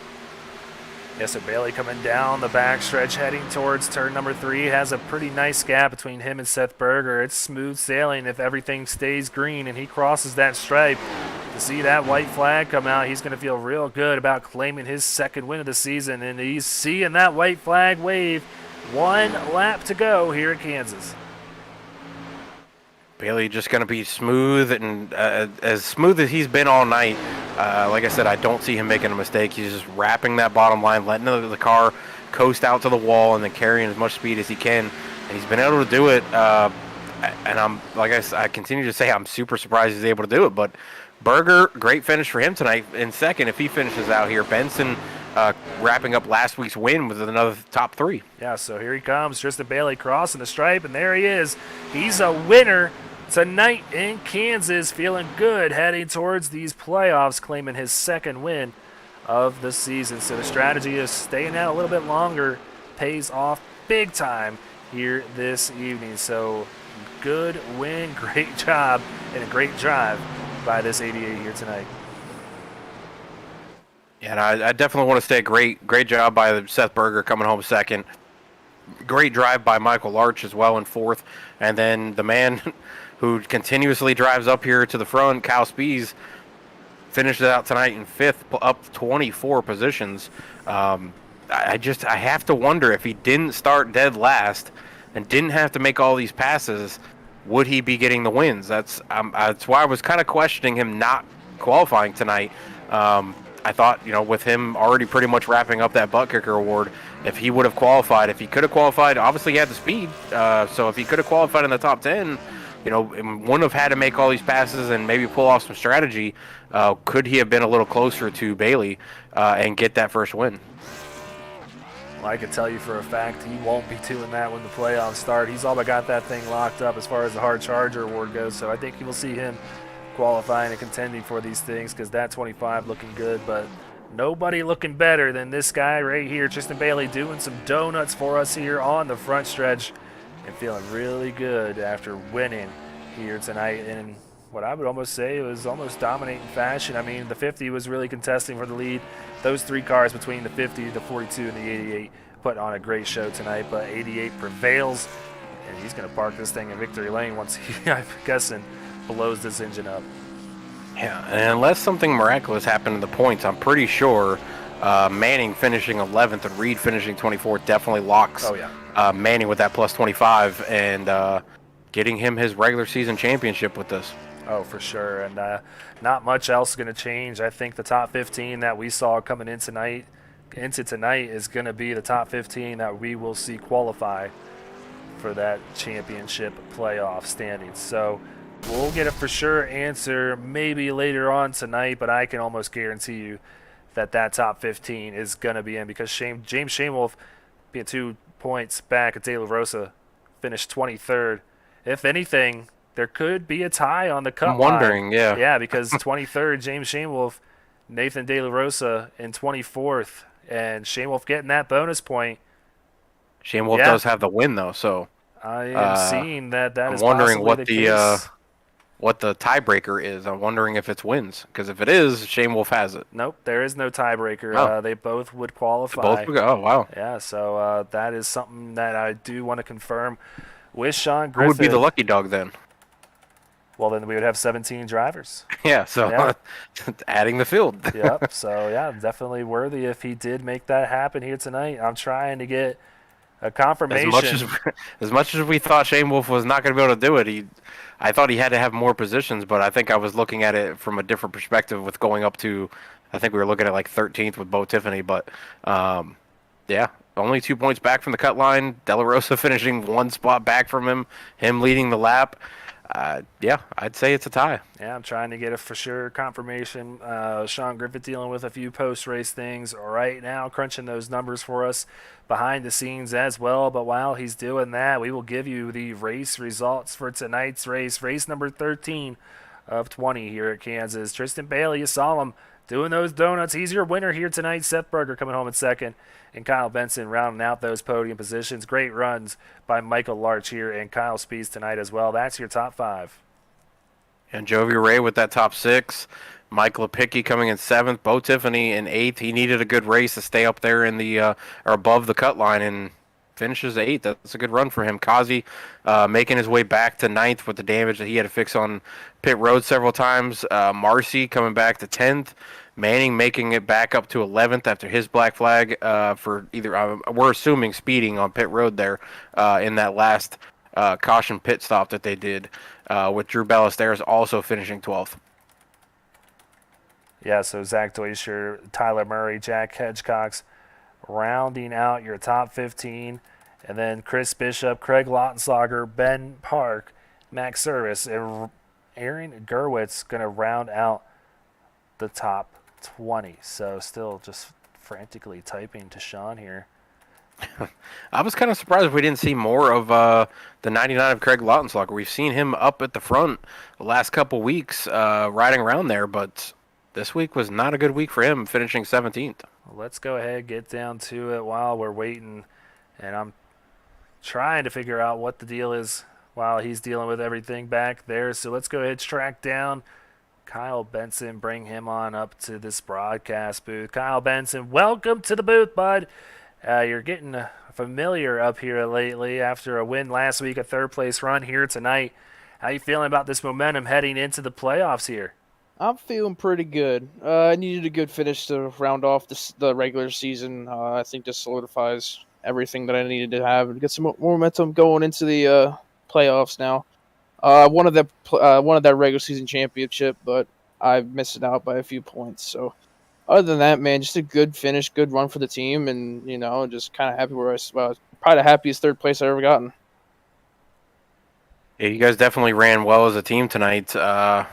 Yes, so Bailey coming down the backstretch, heading towards turn number 3. Has a pretty nice gap between him and Seth Berger. It's smooth sailing if everything stays green and he crosses that stripe. To see that white flag come out, he's going to feel real good about claiming his 2nd win of the season. And he's seeing that white flag wave. 1 lap to go here at Kansas. Bailey just going to be smooth, and as smooth as he's been all night. Like I said, I don't see him making a mistake. He's just wrapping that bottom line, letting the car coast out to the wall, and then carrying as much speed as he can. And he's been able to do it. And I continue to say I'm super surprised he's able to do it. But Berger, great finish for him tonight in 2nd if he finishes out here. Benson wrapping up last week's win with another top 3. Yeah, so here he comes, Tristan Bailey crossing the stripe, and there he is. He's a winner tonight in Kansas, feeling good heading towards these playoffs, claiming his 2nd win of the season. So the strategy is staying out a little bit longer, pays off big time here this evening. So good win, great job, and a great drive by this 88 here tonight. Yeah, and I definitely want to say great job by Seth Berger coming home 2nd. Great drive by Michael Larch as well in 4th. And then the man who continuously drives up here to the front, Kyle Spees, finishes out tonight in 5th, up 24 positions. I have to wonder if he didn't start dead last and didn't have to make all these passes, would he be getting the wins? That's why I was kind of questioning him not qualifying tonight. I thought, with him already pretty much wrapping up that butt kicker award, if he would have qualified, if he could have qualified, obviously he had the speed. So if he could have qualified in the top 10, wouldn't have had to make all these passes and maybe pull off some strategy. Could he have been a little closer to Bailey and get that first win? Well, I can tell you for a fact he won't be doing that when the playoffs start. He's all but got that thing locked up as far as the Hard Charger award goes. So I think you will see him qualifying and contending for these things, because that 25 looking good, but nobody looking better than this guy right here, Tristan Bailey, doing some donuts for us here on the front stretch and feeling really good after winning here tonight in what I would almost say was almost dominating fashion. I mean, the 50 was really contesting for the lead. Those 3 cars between the 50, the 42, and the 88 put on a great show tonight, but 88 prevails, and he's going to park this thing in victory lane once he, I'm guessing, blows this engine up. Yeah, and unless something miraculous happened in the points, I'm pretty sure Manning finishing 11th and Reed finishing 24th definitely locks Oh, yeah. Manning with that plus 25 and getting him his regular season championship with this. Oh, for sure. And not much else is going to change. I think the top 15 that we saw coming in tonight is going to be the top 15 that we will see qualify for that championship playoff standings. So we'll get a for sure answer maybe later on tonight, but I can almost guarantee you that top 15 is going to be in because James Shamewolf, being 2 points back at De La Rosa, finished 23rd. If anything, there could be a tie on the cut I'm wondering, line. yeah. Yeah, because 23rd, James Shamewolf, Nathan De La Rosa in 24th, and Shamewolf getting that bonus point. Shane Wolf Yeah. does have the win though, so I am seeing that I'm is wondering possibly what the the case. what the tiebreaker is. I'm wondering if it's wins, because if it is, Shane Wolf has it. Nope, there is no tiebreaker. Oh. They both would They qualify. both would go. Oh wow. Yeah, so that is something that I do want to confirm with Sean Who Griffin. would be the lucky dog then? Well, then we would have 17 drivers. Yeah, so Yeah. adding the field. Yep. So yeah, definitely worthy if he did make that happen here tonight. I'm trying to get a confirmation. As much as we thought Shane Wolf was not going to be able to do it, I thought he had to have more positions, but I think I was looking at it from a different perspective with going up to, I think we were looking at like 13th with Bo Tiffany, but yeah, only 2 points back from the cut line. De La Rosa finishing 1 spot back from him leading the lap. Yeah, I'd say it's a tie. Yeah, I'm trying to get a for sure confirmation. Sean Griffith dealing with a few post-race things right now, crunching those numbers for us behind the scenes as well. But while he's doing that, we will give you the race results for tonight's race number 13 of 20 here at Kansas. Tristan Bailey, you saw him doing those donuts. He's your winner here tonight. Seth Berger coming home in second, and Kyle Benson rounding out those podium positions. Great runs by Michael Larch here and Kyle Spees tonight as well. That's your top 5. And Jovi Ray with that top 6. Mike Lepicki coming in 7th. Bo Tiffany in 8th. He needed a good race to stay up there in the or above the cut line and finishes 8th. That's a good run for him. Kazi making his way back to 9th with the damage that he had to fix on pit road several times. Marcy coming back to 10th. Manning making it back up to 11th after his black flag for either, we're assuming, speeding on pit road there in that last caution pit stop that they did, with Drew Ballesteros also finishing 12th. Yeah, so Zach Deutscher, Tyler Murray, Jack Hedgecox rounding out your top 15. And then Chris Bishop, Craig Lautenslager, Ben Park, Max Service, and Aaron Gerwitz going to round out the top 20. So still just frantically typing to Sean here. I was kind of surprised if we didn't see more of the 99 of Craig Lautenslager. We've seen him up at the front the last couple weeks riding around there, but this week was not a good week for him, finishing 17th. Well, let's go ahead and get down to it while we're waiting. And I'm trying to figure out what the deal is while he's dealing with everything back there. So let's go ahead and track down Kyle Benson, bring him on up to this broadcast booth. Kyle Benson, welcome to the booth, bud. You're getting familiar up here lately after a win last week, a third-place run here tonight. How you feeling about this momentum heading into the playoffs here? I'm feeling pretty good. I needed a good finish to round off the regular season. I think this solidifies everything that I needed to have and get some more momentum going into the playoffs now. One of that regular season championship, but I missed it out by a few points. So other than that, man, just a good finish, good run for the team, and just kind of happy where I was. Probably the happiest third place I've ever gotten. Yeah, you guys definitely ran well as a team tonight. The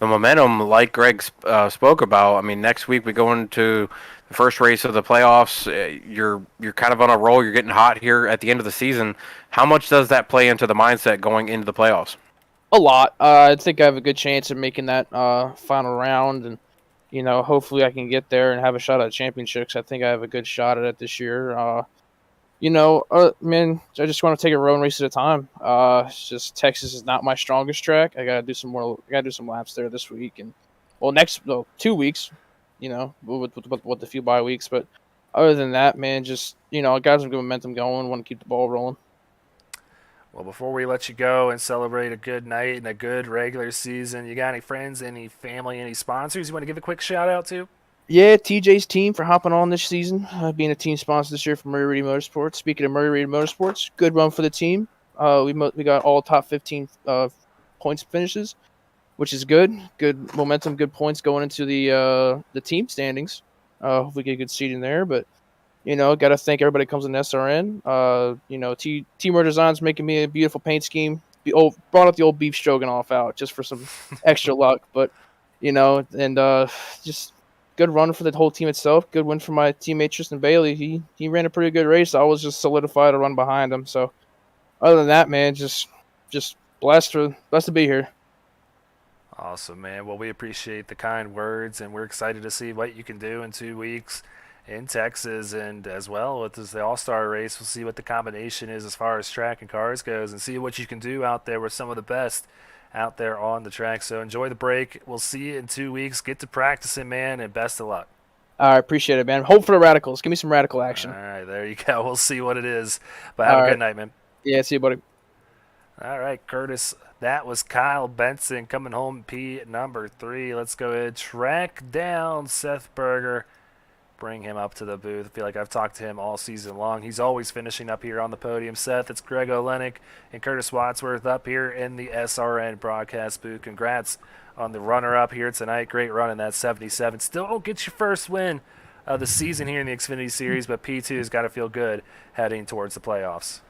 momentum, like Greg spoke about, I mean, next week we go into the first race of the playoffs. You're kind of on a roll. You're getting hot here at the end of the season. How much does that play into the mindset going into the playoffs? A lot. I think I have a good chance of making that final round, and hopefully I can get there and have a shot at championships. I think I have a good shot at it this year. Man, I just want to take it one race at a time. It's just Texas is not my strongest track. I gotta do some laps there this week, and 2 weeks. With the few bye weeks, but other than that, man, just I got some good momentum going. Want to keep the ball rolling. Well, before we let you go and celebrate a good night and a good regular season, you got any friends, any family, any sponsors you want to give a quick shout out to? Yeah, TJ's team for hopping on this season, being a team sponsor this year for Murray Reed Motorsports. Speaking of Murray Reed Motorsports, good run for the team. We got all top 15 points finishes, which is good. Good momentum, good points going into the team standings. Hopefully we get a good seating there. But got to thank everybody that comes in SRN. T-Mur Design's making me a beautiful paint scheme. Brought up the old beef stroganoff out just for some extra luck, but just good run for the whole team itself. Good win for my teammate Tristan Bailey. He ran a pretty good race. I was just solidified to run behind him. So other than that, man, just blessed to be here. Awesome, man. Well, we appreciate the kind words, and we're excited to see what you can do in 2 weeks in Texas, and as well with the All-Star race. We'll see what the combination is as far as track and cars goes, and see what you can do out there with some of the best out there on the track. So enjoy the break. We'll see you in 2 weeks. Get to practicing, man, and best of luck. All right, appreciate it, man. Hope for the radicals. Give me some radical action. All right, there you go. We'll see what it is. But have a good night, man. Yeah, see you, buddy. All right, Curtis. That was Kyle Benson coming home P number 3. Let's go ahead track down Seth Berger. Bring him up to the booth. I feel like I've talked to him all season long. He's always finishing up here on the podium. Seth, it's Greg Olenek and Curtis Wadsworth up here in the SRN broadcast booth. Congrats on the runner-up here tonight. Great run in that 77. Still don't get your first win of the season here in the Xfinity Series, but P2's got to feel good heading towards the playoffs.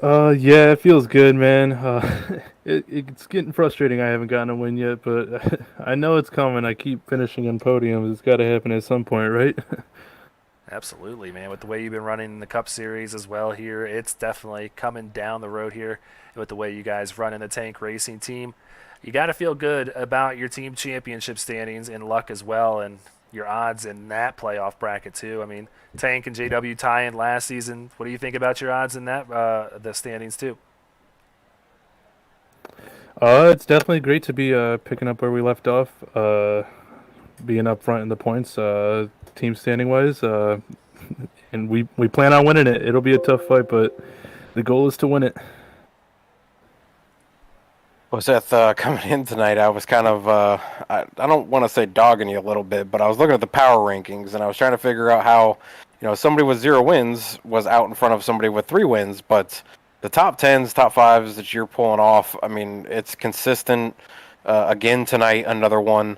Yeah, it feels good, man. It's getting frustrating. I haven't gotten a win yet, but I know it's coming. I keep finishing on podiums. It's got to happen at some point, right? Absolutely, man. With the way you've been running the Cup Series as well here, it's definitely coming down the road here. With the way you guys run in the Tank Racing team, you got to feel good about your team championship standings and luck as well, and your odds in that playoff bracket too. I mean, Tank and JW tie-in last season. What do you think about your odds in that the standings too? It's definitely great to be picking up where we left off, being up front in the points, team standing wise, and we plan on winning it. It'll be a tough fight, but the goal is to win it. Well, Seth, coming in tonight, I was kind of, I don't want to say dogging you a little bit, but I was looking at the power rankings, and I was trying to figure out how, somebody with 0 wins was out in front of somebody with 3 wins, but the top 10s, top 5s that you're pulling off, I mean, it's consistent. Again tonight, another one.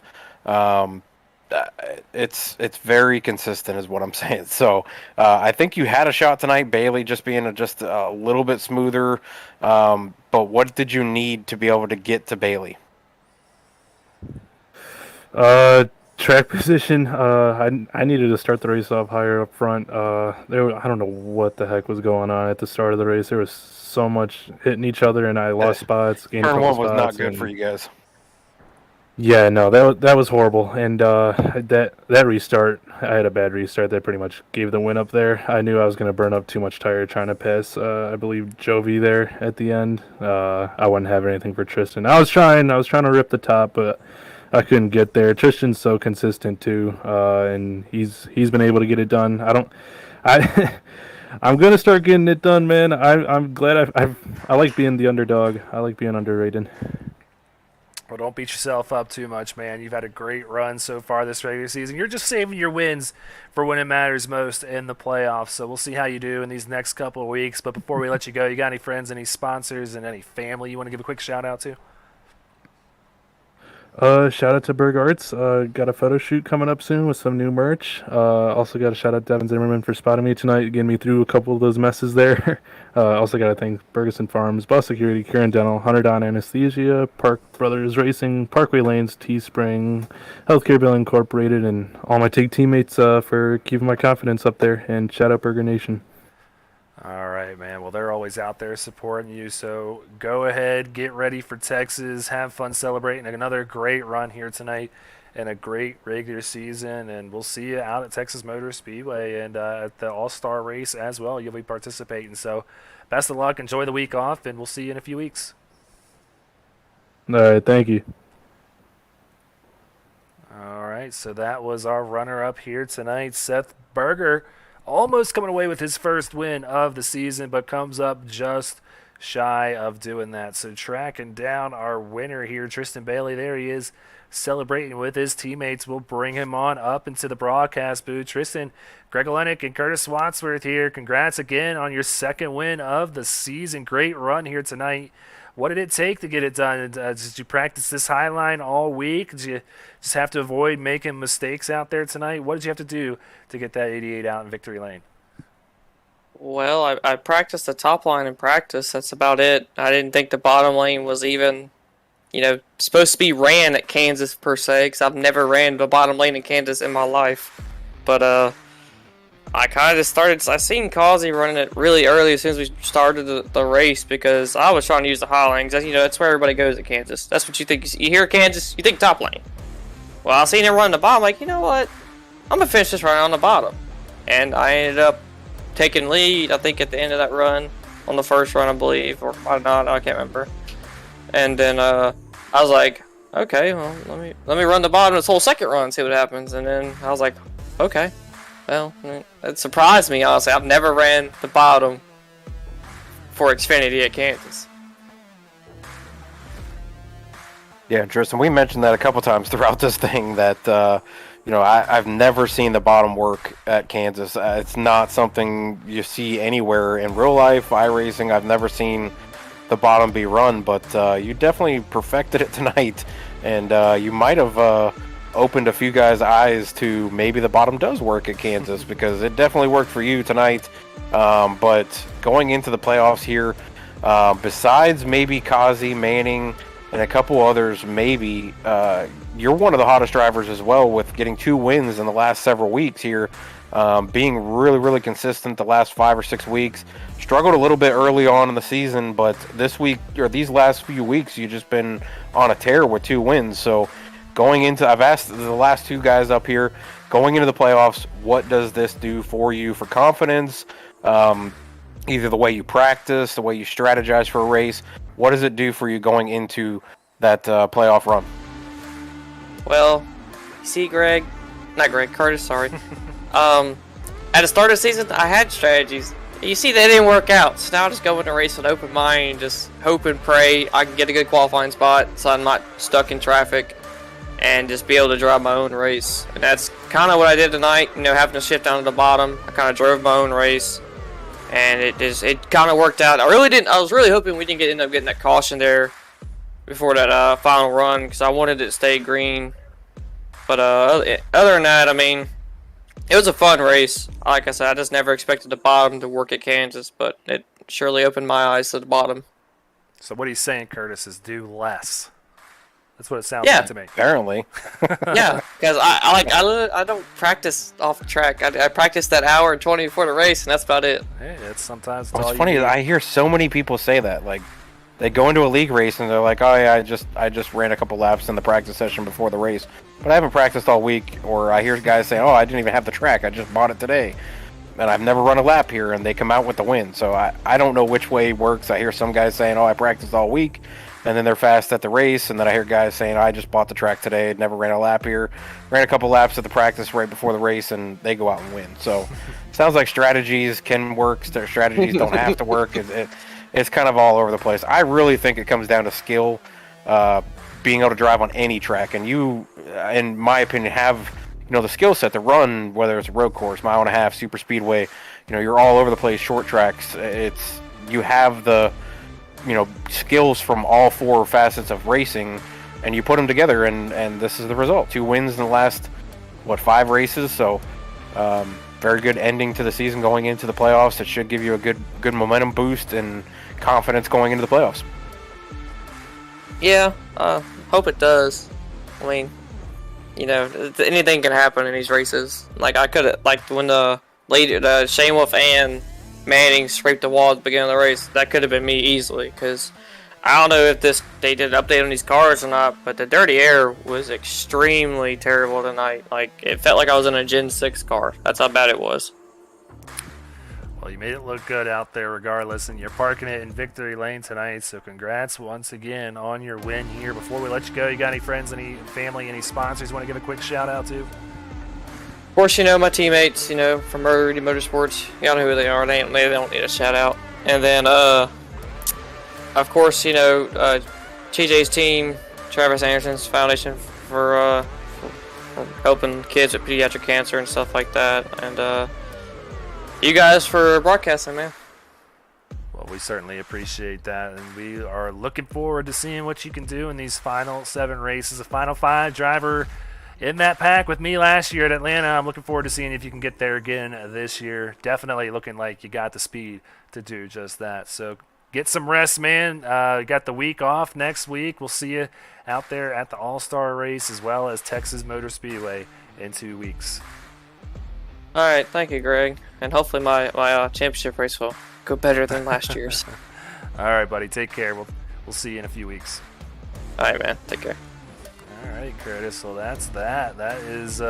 It's very consistent is what I'm saying. So I think you had a shot tonight, Bailey just being just a little bit smoother. But what did you need to be able to get to Bailey? Track position. I needed to start the race off higher up front. I don't know what the heck was going on at the start of the race. There was so much hitting each other, and I lost spots. Turn 1 was not good for you guys. Yeah, no, that was horrible, and that restart, I had a bad restart that pretty much gave the win up there. I knew I was going to burn up too much tire trying to pass, I believe, Jovi there at the end. I wouldn't have anything for Tristan. I was trying to rip the top, but I couldn't get there. Tristan's so consistent too, and he's been able to get it done. I'm gonna start getting it done, man. I'm glad I like being the underdog. I like being underrated. Well, don't beat yourself up too much, man. You've had a great run so far this regular season. You're just saving your wins for when it matters most in the playoffs. So we'll see how you do in these next couple of weeks. But before we let you go, you got any friends, any sponsors, and any family you want to give a quick shout out to? Shout out to Berg Arts. Got a photo shoot coming up soon with some new merch. Also got a shout out to Devin Zimmerman for spotting me tonight, getting me through a couple of those messes there. Also got to thank Ferguson Farms, Bus Security, Kieran Dental, Hunter Don Anesthesia, Park Brothers Racing, Parkway Lanes, Teespring, Healthcare Bill Incorporated, and all my TIG teammates for keeping my confidence up there. And shout out Burger Nation. All right, man. Well, they're always out there supporting you. So go ahead, get ready for Texas. Have fun celebrating another great run here tonight and a great regular season. And we'll see you out at Texas Motor Speedway and at the All-Star race as well. You'll be participating. So best of luck. Enjoy the week off, and we'll see you in a few weeks. All right, thank you. All right, so that was our runner-up here tonight, Seth Berger. Almost coming away with his first win of the season, but comes up just shy of doing that. So tracking down our winner here, Tristan Bailey. There he is, celebrating with his teammates. We'll bring him on up into the broadcast booth. Tristan, Greg Olenek and Curtis Wadsworth here. Congrats again on your second win of the season. Great run here tonight. What did it take to get it done? Did you practice this high line all week? Did you just have to avoid making mistakes out there tonight? What did you have to do to get that 88 out in victory lane? Well, I practiced the top line in practice. That's about it. I didn't think the bottom lane was even, supposed to be ran at Kansas per se, because I've never ran the bottom lane in Kansas in my life. But I kind of just started. I seen Causey running it really early as soon as we started the race, because I was trying to use the high lane. That's where everybody goes at Kansas. That's what you think. You hear Kansas, you think top lane. Well, I seen him running the bottom. Like, you know what? I'm gonna finish this run on the bottom, and I ended up taking lead. I think at the end of that run, on the first run, I believe, or not. I can't remember. And then I was like, okay, well, let me run the bottom this whole second run, and see what happens. And then I was like, okay. Well, it surprised me, honestly. I've never ran the bottom for Xfinity at Kansas. Yeah, Tristan, we mentioned that a couple times throughout this thing that, I've never seen the bottom work at Kansas. It's not something you see anywhere in real life. iRacing, I've never seen the bottom be run, but you definitely perfected it tonight, and you might have opened a few guys' eyes to maybe the bottom does work at Kansas, because it definitely worked for you tonight. But going into the playoffs here, besides maybe Kazi, Manning, and a couple others, maybe you're one of the hottest drivers as well, with getting 2 wins in the last several weeks here, being really, really consistent the last 5 or 6 weeks. Struggled a little bit early on in the season, but this week, or these last few weeks, you've just been on a tear with 2 wins. So going into, I've asked the last 2 guys up here, going into the playoffs, what does this do for you for confidence? Either the way you practice, the way you strategize for a race. What does it do for you going into that playoff run? Well, see, Curtis, sorry. At the start of the season, I had strategies. You see, they didn't work out. So now I just go into a race with an open mind and just hope and pray I can get a good qualifying spot so I'm not stuck in traffic, and just be able to drive my own race. And that's kind of what I did tonight, having to shift down to the bottom. I kind of drove my own race, and it kind of worked out. I was really hoping we didn't end up getting that caution there before that final run, because I wanted it to stay green. But other than that, it was a fun race. Like I said, I just never expected the bottom to work at Kansas, but it surely opened my eyes to the bottom. So what he's saying, Curtis, is do less. That's what it sounds like to me. Apparently. Yeah, because I don't practice off the track. I practice that hour and 20 before the race, and that's about it. Hey, it's sometimes. What's funny is I hear so many people say that. Like, they go into a league race and they're like, "Oh yeah, I just ran a couple laps in the practice session before the race, but I haven't practiced all week." Or I hear guys say, "Oh, I didn't even have the track. I just bought it today, and I've never run a lap here," and they come out with the win. So I don't know which way it works. I hear some guys saying, "Oh, I practiced all week," and then they're fast at the race, and then I hear guys saying, "I just bought the track today, never ran a lap here, ran a couple laps at the practice right before the race," and they go out and win. So sounds like strategies can work. Strategies don't have to work. It's kind of all over the place. I really think it comes down to skill, being able to drive on any track, and you, in my opinion, have the skill set to run, whether it's a road course, mile and a half, super speedway. You're all over the place, short tracks. You have the skills from all 4 facets of racing, and you put them together, and this is the result. 2 wins in the last 5 races. So very good ending to the season going into the playoffs. It should give you a good momentum boost and confidence going into the playoffs. Yeah, hope it does. Anything can happen in these races. Like I could have, when the Shane Wolf and Manning scraped the wall at the beginning of the race, that could have been me easily, because I don't know if they did an update on these cars or not, but the dirty air was extremely terrible tonight. Like, it felt like I was in a Gen 6 car. That's how bad it was. Well, you made it look good out there regardless, and you're parking it in victory lane tonight, so congrats once again on your win here. Before we let you go, you got any friends, any family, any sponsors you want to give a quick shout out to? Of course, my teammates, from Rudy Motorsports. Y'all know who they are. They don't need a shout out. And then, of course, TJ's team, Travis Anderson's foundation for helping kids with pediatric cancer and stuff like that, and you guys for broadcasting, man. Well, we certainly appreciate that, and we are looking forward to seeing what you can do in these final 7 races. A final 5 driver in that pack with me last year at Atlanta. I'm looking forward to seeing if you can get there again this year. Definitely looking like you got the speed to do just that. So get some rest, man. You got the week off next week. We'll see you out there at the All-Star race as well as Texas Motor Speedway in 2 weeks. All right, thank you, Greg, and hopefully my championship race will go better than last year's. All right, buddy. Take care. We'll see you in a few weeks. All right, man. Take care. All right, Curtis. Well, that's that. That is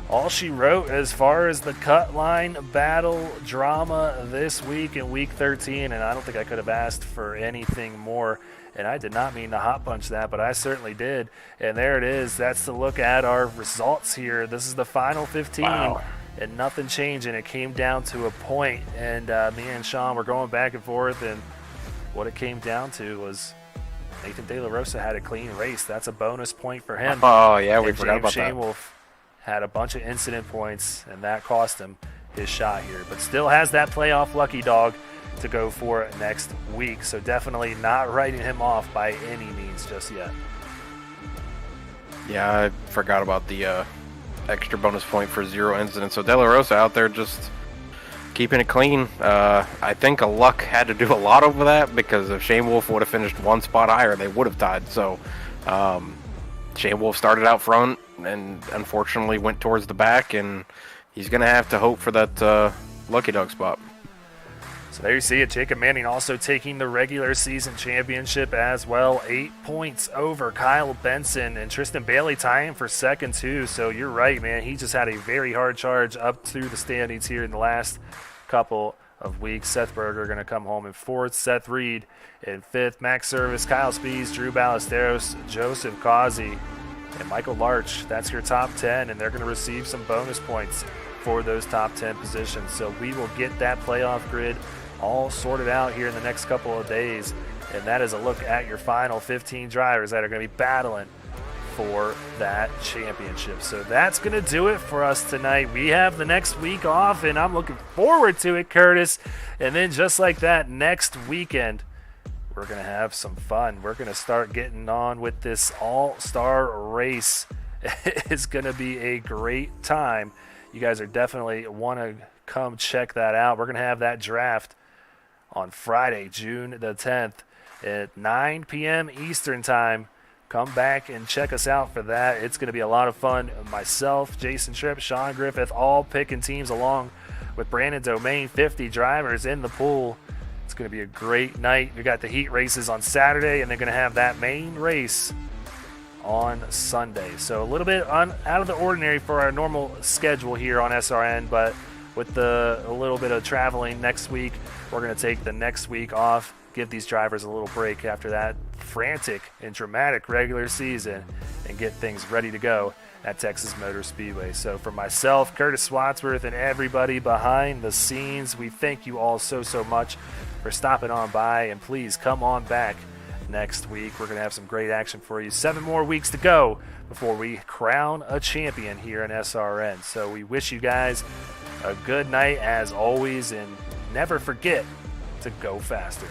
all she wrote as far as the cut line battle drama this week in Week 13, and I don't think I could have asked for anything more. And I did not mean to hot punch that, but I certainly did. And there it is. That's the look at our results here. This is the final 15. Wow. And nothing changed, and it came down to a point. And me and Sean were going back and forth, and what it came down to was Nathan De La Rosa had a clean race. That's a bonus point for him. Oh, yeah, we and forgot about Shane that. Wolf had a bunch of incident points, and that cost him his shot here. But still has that playoff lucky dog to go for next week. So definitely not writing him off by any means just yet. Yeah, I forgot about the extra bonus point for 0 incidents. So De La Rosa out there just keeping it clean. I think luck had to do a lot over that, because if Shane Wolf would have finished 1 spot higher, they would have tied. So Shane Wolf started out front and unfortunately went towards the back, and he's going to have to hope for that lucky dog spot. So there you see it. Jacob Manning also taking the regular season championship as well. 8 points over Kyle Benson, and Tristan Bailey tying for second too. So you're right, man. He just had a very hard charge up through the standings here in the last couple of weeks. Seth Berger going to come home in 4th. Seth Reed in 5th. Max Service, Kyle Spees, Drew Ballesteros, Joseph Causey, and Michael Larch. That's your top 10, and they're going to receive some bonus points for those top 10 positions. So we will get that playoff grid all sorted out here in the next couple of days, and that is a look at your final 15 drivers that are going to be battling for that championship. So that's going to do it for us tonight. We have the next week off, and I'm looking forward to it, Curtis. And then just like that, next weekend, we're going to have some fun. We're going to start getting on with this all-star race. It's going to be a great time. You guys are definitely want to come check that out. We're going to have that draft on Friday, June the 10th at 9 p.m. Eastern Time. Come back and check us out for that. It's going to be a lot of fun. Myself, Jason Tripp, Sean Griffith, all picking teams along with Brandon Domain, 50 drivers in the pool. It's going to be a great night. We got the heat races on Saturday, and they're going to have that main race on Sunday. So a little bit out of the ordinary for our normal schedule here on SRN, but with a little bit of traveling next week, we're going to take the next week off, give these drivers a little break after that frantic and dramatic regular season, and get things ready to go at Texas Motor Speedway. So for myself, Curtis Swatsworth, and everybody behind the scenes, we thank you all so much for stopping on by, and please come on back next week. We're going to have some great action for you. 7 more weeks to go before we crown a champion here in SRN. So we wish you guys a good night as always, and never forget to go faster.